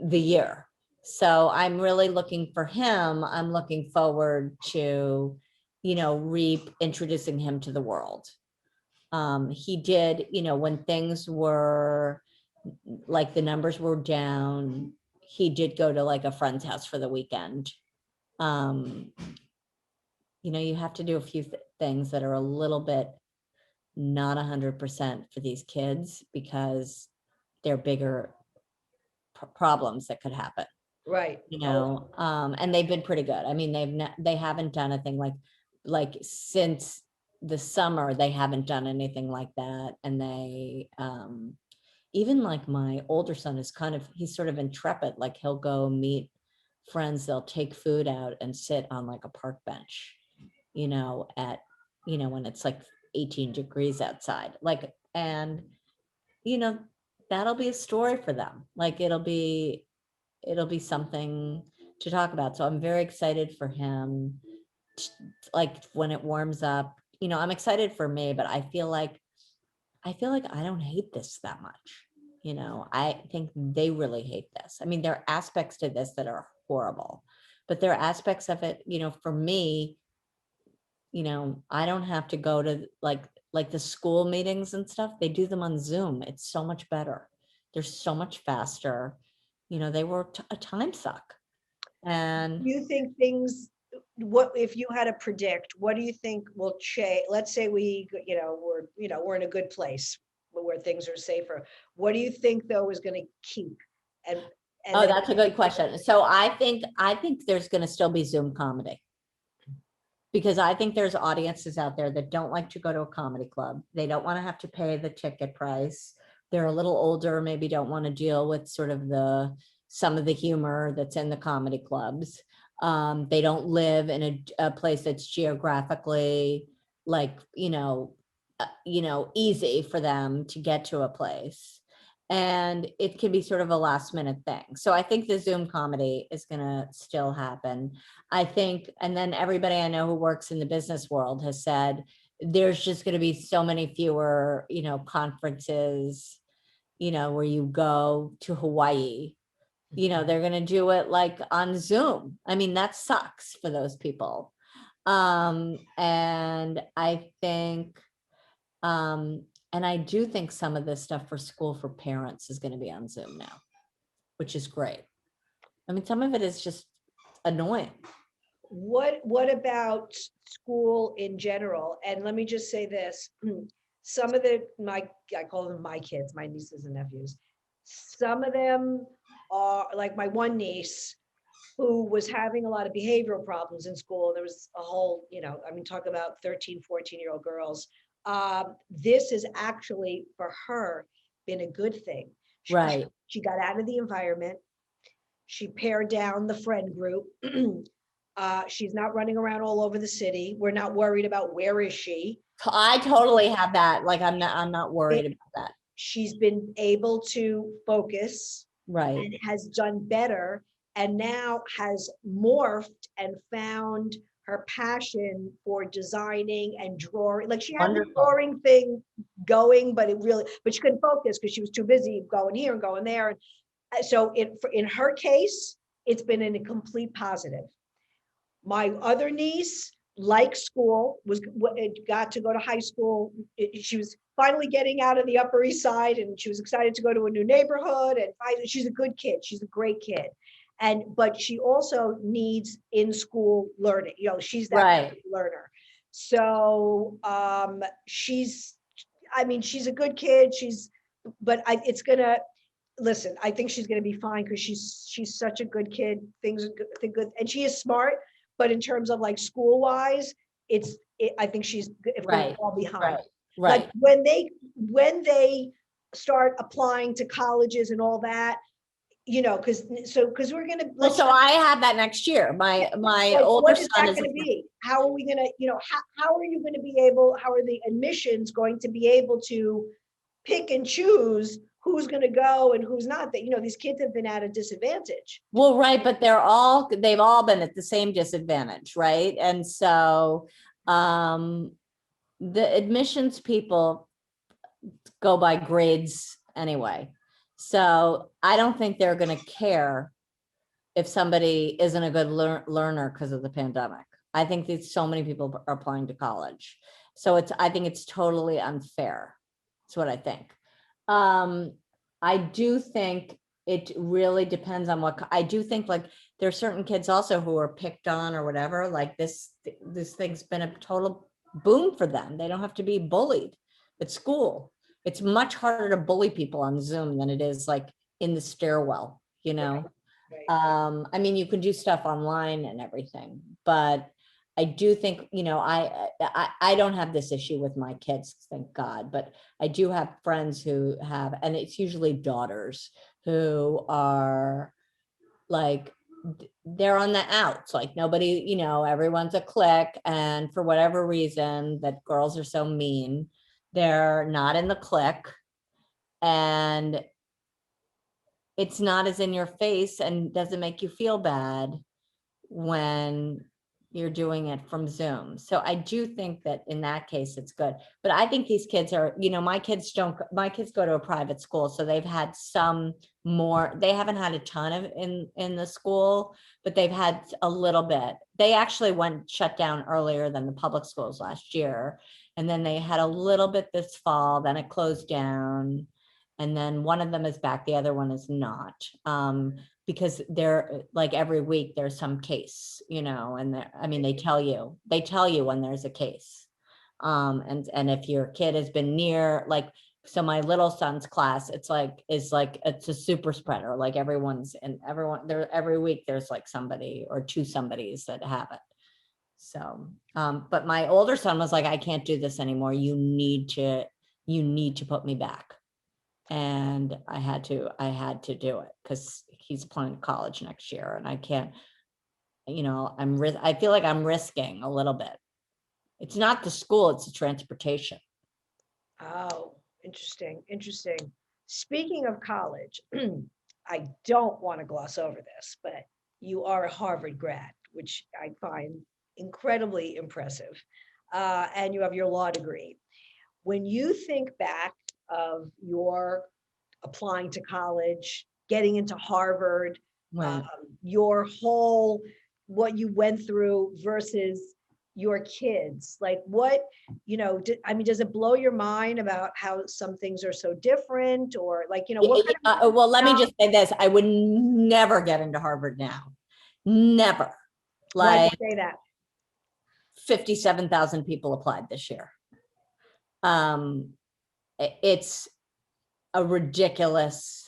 the year. So I'm really looking for him. I'm looking forward to, reintroducing him to the world. He did, when things were like the numbers were down, he did go to like a friend's house for the weekend. You have to do a few things that are a little bit not 100% for these kids because they're bigger problems that could happen. Right. And they've been pretty good. I mean, they haven't done a thing like since the summer, they haven't done anything like that. And they, even like my older son is he's sort of intrepid. Like he'll go meet friends, they'll take food out and sit on like a park bench, when it's like 18 degrees outside, like, and, that'll be a story for them. Like it'll be, it'll be something to talk about. So I'm very excited for him. Like when it warms up, I'm excited for me, but I feel like I don't hate this that much. I think they really hate this. I mean, there are aspects to this that are horrible, but there are aspects of it, for me, I don't have to go to like the school meetings and stuff. They do them on Zoom. It's so much better. They're so much faster. They were a time suck. And You think things, what if you had to predict, what do you think will change? Let's say we're in a good place where things are safer. What do you think though is going to keep? And oh, that's a good question. So I think there's going to still be Zoom comedy, because I think there's audiences out there that don't like to go to a comedy club. They don't want to have to pay the ticket price. They're a little older, maybe don't want to deal with sort of some of the humor that's in the comedy clubs. They don't live in a place that's geographically easy for them to get to a place. And it can be sort of a last minute thing. So I think the Zoom comedy is going to still happen. I think, and then everybody I know who works in the business world has said, there's just going to be so many fewer, conferences, where you go to Hawaii, they're going to do it like on Zoom. I mean, that sucks for those people. And I think, and I do think some of this stuff for school for parents is going to be on Zoom now, which is great. I mean, some of it is just annoying. What about school in general? And let me just say this, some of I call them my kids, my nieces and nephews. Some of them are like my one niece who was having a lot of behavioral problems in school. There was a whole, talk about 13, 14-year-old girls. This is actually for her been a good thing. Right. She got out of the environment. She pared down the friend group. She's not running around all over the city. We're not worried about where is she. I totally have that. Like, I'm not worried about that. She's been able to focus. Right. And has done better, and now has morphed and found her passion for designing and drawing. Like she had the drawing thing going, but she couldn't focus because she was too busy going here and going there. And so in her case, it's been a complete positive. My other niece, like school, got to go to high school. She was finally getting out of the Upper East Side, and she was excited to go to a new neighborhood. And she's a good kid. She's a great kid. But she also needs in-school learning. She's that learner. So she's a good kid. I think she's gonna be fine because she's such a good kid. Things are good, and she is smart. But in terms of like school wise, I think she's going to fall behind. Right. Like when they start applying to colleges and all that, because we're going to. So I have that next year. My older son is going to be. How are we going to? How are you going to be able? How are the admissions going to be able to pick and choose who's going to go and who's not? That these kids have been at a disadvantage. Well, right, but they've all been at the same disadvantage, right? And so the admissions people go by grades anyway. So I don't think they're going to care if somebody isn't a good learner because of the pandemic. I think that so many people are applying to college. So I think it's totally unfair. That's what I think. I do think it really depends on I do think like there are certain kids also who are picked on or whatever, like this thing's been a total boom for them. They don't have to be bullied at school. It's much harder to bully people on Zoom than it is like in the stairwell, Right. I mean, you can do stuff online and everything, but I do think, I don't have this issue with my kids, thank God, but I do have friends who have, and it's usually daughters who are like, they're on the outs, like nobody, everyone's a clique. And for whatever reason that girls are so mean, they're not in the clique. And it's not as in your face and doesn't make you feel bad when you're doing it from Zoom. So I do think that in that case, it's good. But I think these kids are, my kids go to a private school. So they've had some more, they haven't had a ton of in the school, but they've had a little bit. They actually shut down earlier than the public schools last year. And then they had a little bit this fall, then it closed down. And then one of them is back, the other one is not. Because they're like every week there's some case, and they tell you when there's a case. And if your kid has been near, so my little son's class, it's a super spreader, like everyone there every week there's like somebody or two somebodies that have it. So, but my older son was like, I can't do this anymore. You need to put me back. And I had to do it because he's applying to college next year, and I can't, I feel like I'm risking a little bit. It's not the school, it's the transportation. Oh, interesting. Speaking of college, I don't want to gloss over this, but you are a Harvard grad, which I find incredibly impressive. And you have your law degree. When you think back of your applying to college, getting into Harvard, Right. your whole, what you went through versus your kids, like what, does it blow your mind about how some things are so different, or what kind of well, let me just say this. I would never get into Harvard now. Never. Why do you say that? 57,000 people applied this year. It's a ridiculous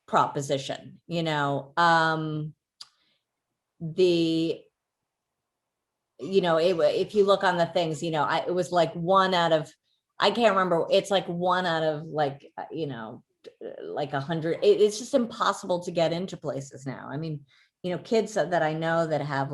proposition, if you look on the things, it was like one out of, I can't remember. It's like one out of like 100. It's just impossible to get into places now. I mean, kids that I know that have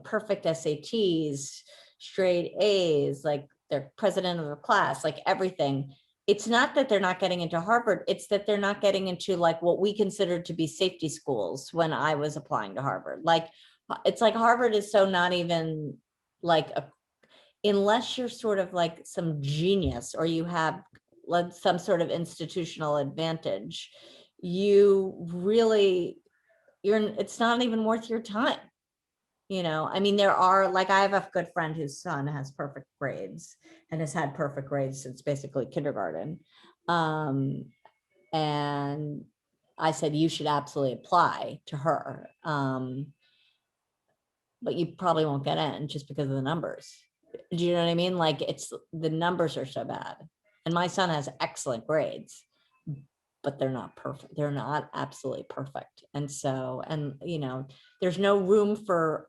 perfect SATs, straight A's, like they're president of the class, like everything. It's not that they're not getting into Harvard. It's that they're not getting into like what we considered to be safety schools when I was applying to Harvard. It's like Harvard is so not even unless you're sort of like some genius or you have some sort of institutional advantage, it's not even worth your time. There are, I have a good friend whose son has perfect grades and has had perfect grades since basically kindergarten. And I said, you should absolutely apply to her. But you probably won't get in just because of the numbers. Do you know what I mean? The numbers are so bad. And my son has excellent grades, but they're not perfect. They're not absolutely perfect. And so, there's no room for,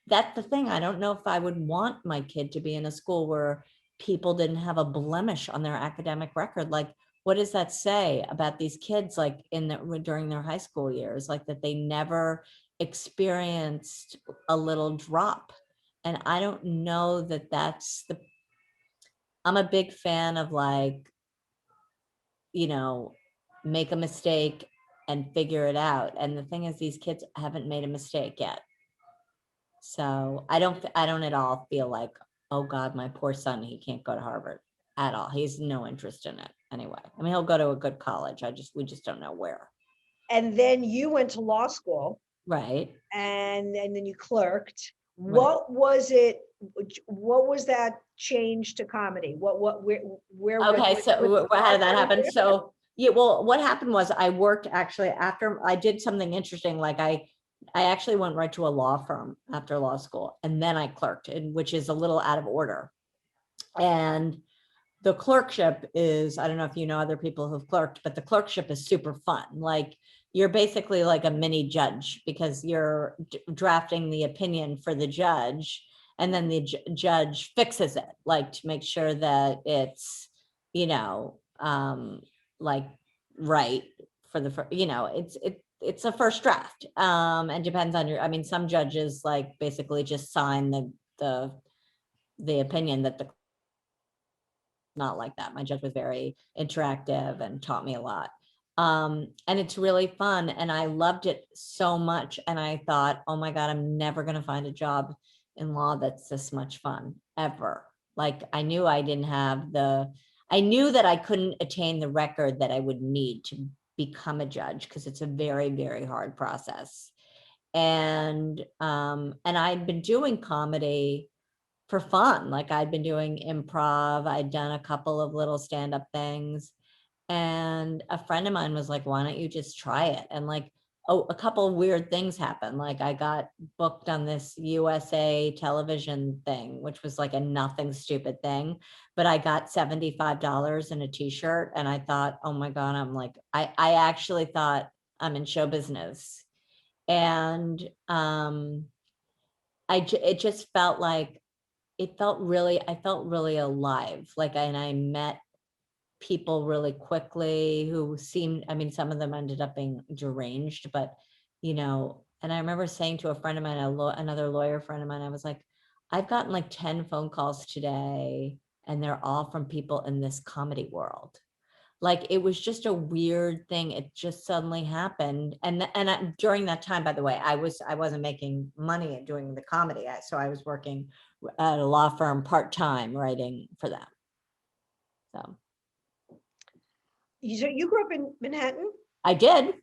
that's the thing. I don't know if I would want my kid to be in a school where people didn't have a blemish on their academic record. What does that say about these kids, during their high school years, that they never experienced a little drop? And I don't know that I'm a big fan of make a mistake and figure it out. And the thing is, these kids haven't made a mistake yet. So I don't at all feel like, oh God, my poor son, he can't go to Harvard at all. He has no interest in it anyway. He'll go to a good college. We just don't know where. And then you went to law school. Right. And then you clerked. Right. What was it? What was that change to comedy? Where? Okay, so how did that happen? So yeah, well, what happened was I worked actually after I did something interesting. I actually went right to a law firm after law school, and then I clerked, which is a little out of order. And the clerkship is, I don't know if you know other people who've clerked, but the clerkship is super fun. You're basically like a mini judge because you're drafting the opinion for the judge, and then the judge fixes it, to make sure that it's, right for the, it's a first draft, and depends on some judges basically just sign the opinion that not like that. My judge was very interactive and taught me a lot. And it's really fun. And I loved it so much. And I thought, oh my God, I'm never going to find a job in law that's this much fun ever. Like I knew I didn't have I knew that I couldn't attain the record that I would need to become a judge because it's a very, very hard process. And I'd been doing comedy for fun. Like I'd been doing improv. I'd done a couple of little stand-up things. And a friend of mine was like, why don't you just try it? And like, oh, a couple of weird things happened. Like I got booked on this USA television thing, which was like a nothing stupid thing, but I got $75 in a t-shirt. And I thought, oh my God, I'm like, I actually thought I'm in show business. And it just felt like, I felt really alive. Like, and I met people really quickly who seemed, I mean, some of them ended up being deranged, but, you know, and I remember saying to a friend of mine, another lawyer friend of mine, I was like, I've gotten like 10 phone calls today and they're all from people in this comedy world. Like, it was just a weird thing. It just suddenly happened. And during that time, by the way, I wasn't making money at doing the comedy. So I was working at a law firm part-time writing for them. So. You grew up in Manhattan? I did.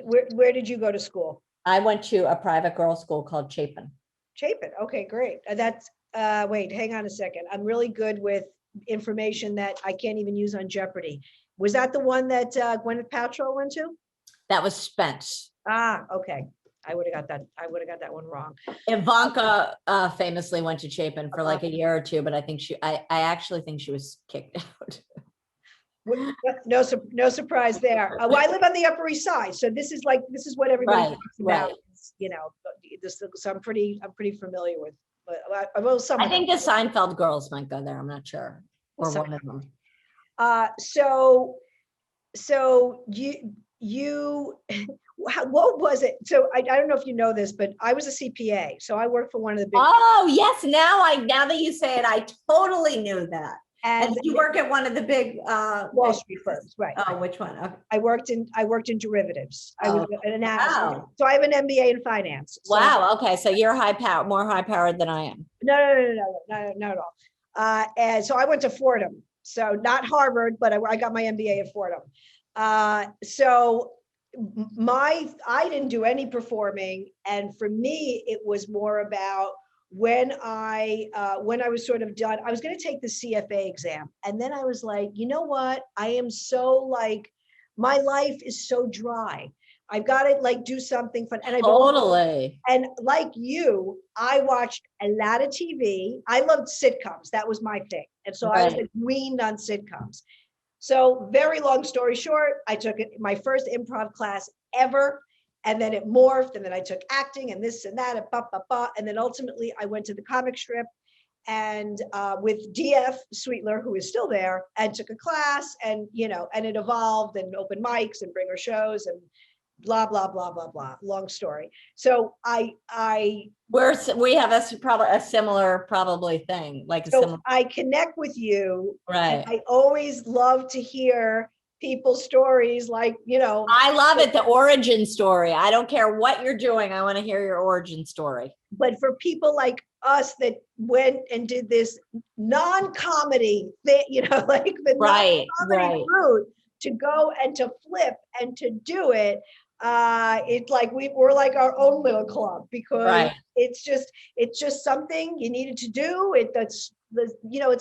Where did you go to school? I went to a private girls' school called Chapin. Chapin. Okay, great. That's wait, hang on a second. I'm really good with information that I can't even use on Jeopardy. Was that the one that Gwyneth Paltrow went to? That was Spence. Ah, okay. I would have got that one wrong. Ivanka famously went to Chapin for like a year or two, but I think I actually think she was kicked out. No surprise there. Well, I live on the Upper East Side, so this is what everybody talks about. Right. You know, so I'm pretty familiar with. But I think the Seinfeld girls might go there. I'm not sure, or one of them. So you, what was it? So I don't know if you know this, but I was a CPA, so I worked for one of the big. Oh yes, now that you say it, I totally knew that. And you work at one of the big Wall Street firms, right? Oh, which one? Okay. I worked in derivatives. I was an analyst. Wow. So I have an MBA in finance. So wow. Okay, so you're more high powered than I am. No, not at all. And so I went to Fordham, so not Harvard, but I got my MBA at Fordham. So I didn't do any performing, and for me, it was more about. When I was sort of done, I was going to take the CFA exam. And then I was like, you know what? I am so like, my life is so dry. I've got to like do something fun. And and like you, I watched a lot of TV. I loved sitcoms. That was my thing. And so I was like weaned on sitcoms. So very long story short, I took my first improv class ever. And then it morphed, and then I took acting and this and that, and then ultimately I went to the comic strip and with DF Sweetler, who is still there, and took a class, and and it evolved, and open mics and bringer shows and blah blah blah blah blah. Long story. So we have a similar probably thing, like I connect with you, right? I always love to hear people's stories, like I love it, the origin story. I don't care what you're doing, I want to hear your origin story. But for people like us that went and did this non-comedy thing, like the non-comedy route, to go and to flip and to do it, it's like we're like our own little club, because it's just something you needed to do. It's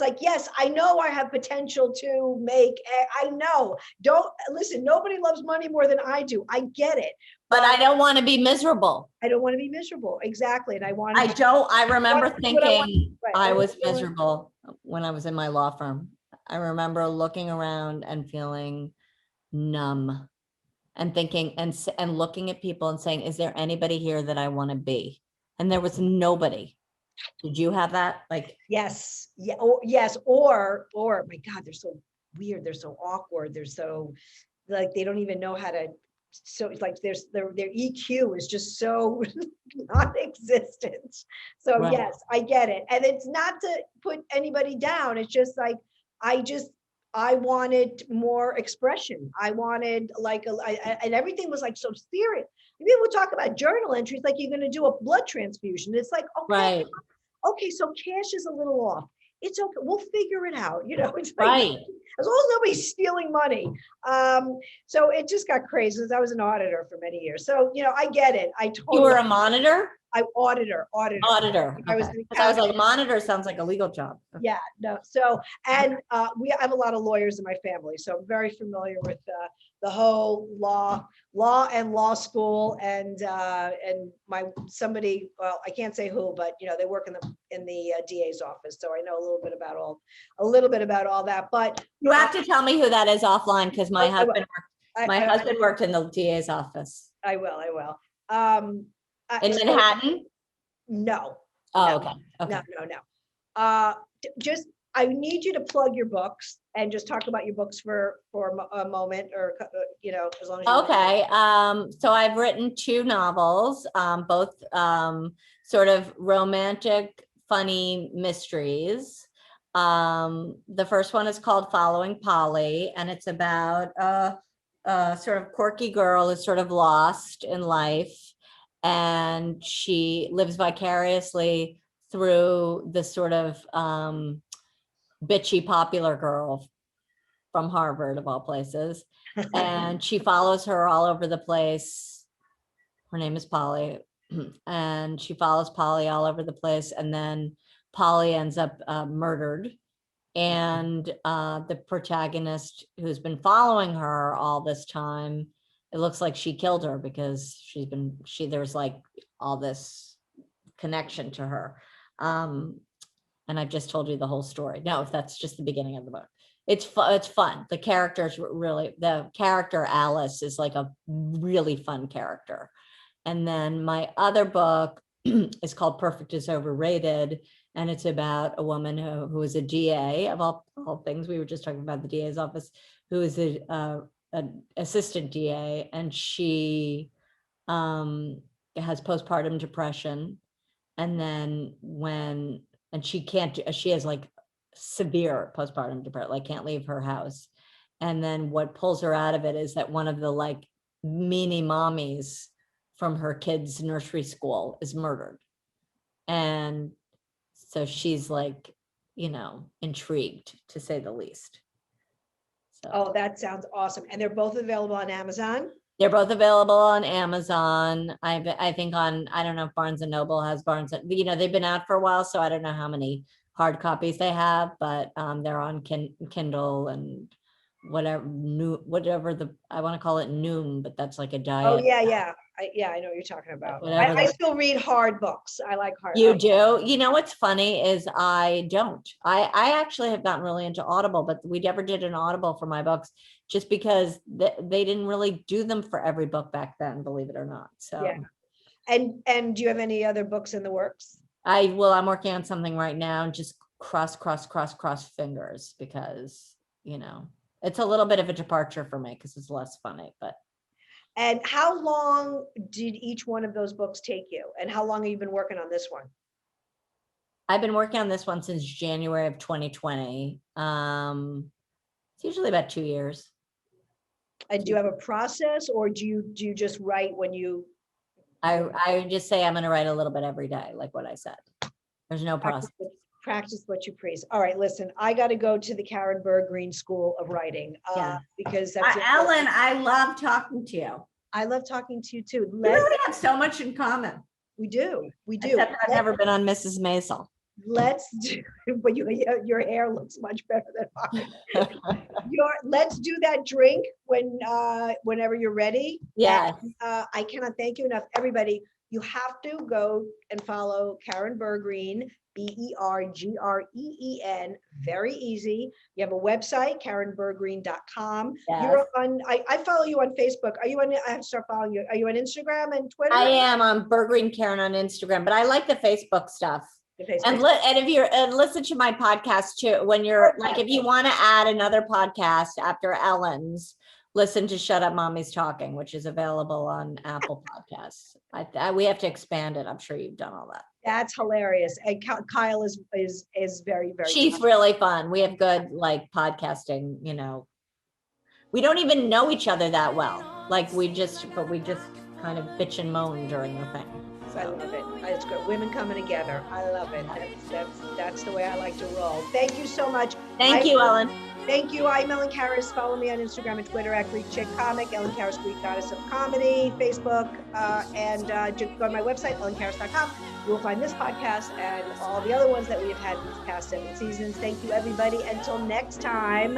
like, yes, I know I have potential to make, I know, nobody loves money more than I do. I get it. But I don't want to be miserable. I don't want to be miserable. Exactly. And I remember thinking I was miserable when I was in my law firm. I remember looking around and feeling numb and thinking and looking at people and saying, is there anybody here that I want to be? And there was nobody. Did you have that? Like, yes. Yeah. Yes. Or my God, they're so weird. They're so awkward. They're so like, they don't even know how to. So it's like their EQ is just so non-existent. So yes, I get it. And it's not to put anybody down. It's just like, I wanted more expression. I wanted and everything was like so serious. People would talk about journal entries like you're going to do a blood transfusion. It's like, okay, Right. okay, so cash is a little off. It's okay. We'll figure it out. It's like, Right. as long as nobody's stealing money. So it just got crazy. I was an auditor for many years. So, I get it. You were a monitor? Auditor. Auditor. I was, Okay. I was like, monitor sounds like a legal job. yeah, no. So, and we have a lot of lawyers in my family, so I'm very familiar with the whole law and law school, and somebody, well, I can't say who, but they work in the DA's office, so I know a little bit about all that. But you have to tell me who that is offline, because my husband worked in the DA's office. I will. In Manhattan? No. Oh, okay. Okay. No. Just, I need you to plug your books and just talk about your books for a moment, or as long as you Okay. So I've written 2 novels, both sort of romantic, funny mysteries. The first one is called Following Polly, and it's about a sort of quirky girl who's sort of lost in life, and she lives vicariously through this sort of bitchy popular girl from Harvard, of all places. And she follows her all over the place. Her name is Polly. And she follows Polly all over the place. And then Polly ends up murdered. And the protagonist, who's been following her all this time, it looks like she killed her, because there's like all this connection to her. And I've just told you the whole story. No, that's just the beginning of the book. It's fun. The character Alice is like a really fun character. And then my other book is called Perfect is Overrated. And it's about a woman who is a DA, of all things. We were just talking about the DA's office, who is an assistant DA. And she has postpartum depression. And then she has like severe postpartum depression, like can't leave her house. And then what pulls her out of it is that one of the like meanie mommies from her kids' nursery school is murdered. And so she's like, intrigued, to say the least. So. Oh, that sounds awesome. And they're both available on Amazon? They're both available on Amazon. I think I don't know if Barnes and Noble has they've been out for a while, so I don't know how many hard copies they have, but they're on Kindle and whatever I want to call it Noom, but that's like a diet. Oh yeah. I know what you're talking about. I still read hard books. I like hard. You do? What's funny is I don't. I actually have gotten really into Audible, but we never did an Audible for my books, just because they didn't really do them for every book back then, believe it or not. So yeah. And do you have any other books in the works? I'm working on something right now, just cross fingers, because it's a little bit of a departure for me, because it's less funny. But and how long did each one of those books take you? And how long have you been working on this one? I've been working on this one since January of 2020. It's usually about 2 years. And do you have a process, or do you just write when you? I just say I'm going to write a little bit every day, like what I said. There's no process. Practice what you preach. All right, listen, I got to go to the Karen Bergreen School of Writing because that's Ellen, I love talking to you. I love talking to you too. We really have so much in common. We do. Except I've never been on Mrs. Maisel. Let's do, but your hair looks much better than mine. Let's do that drink whenever you're ready. Yeah. I cannot thank you enough. Everybody, you have to go and follow Karen Bergreen, Bergreen. Very easy. You have a website, karenbergreen.com. Yes. You're on, I follow you on Facebook. Are you on, I have to start following you. Are you on Instagram and Twitter? I am on Bergreen Karen on Instagram, but I like the Facebook stuff. And if you're listen to my podcast too, when you're like, if you want to add another podcast after Ellen's, listen to Shut Up Mommy's Talking, which is available on Apple Podcasts. We have to expand it. I'm sure you've done all that. That's hilarious. And Kyle is very, very. She's fun. really fun. We have good like podcasting, you know. We don't even know each other that well. Like we just kind of bitch and moan during the thing. I love it. It's good. Women coming together. I love it. That's the way I like to roll. Thank you so much. Thank you, Ellen. Thank you. I'm Ellen Karis. Follow me on Instagram and Twitter at Greek Chick Comic, Ellen Karis, Greek Goddess of Comedy, Facebook, and just go to my website, ellenkaris.com. You will find this podcast and all the other ones that we have had these past 7 seasons. Thank you, everybody. Until next time,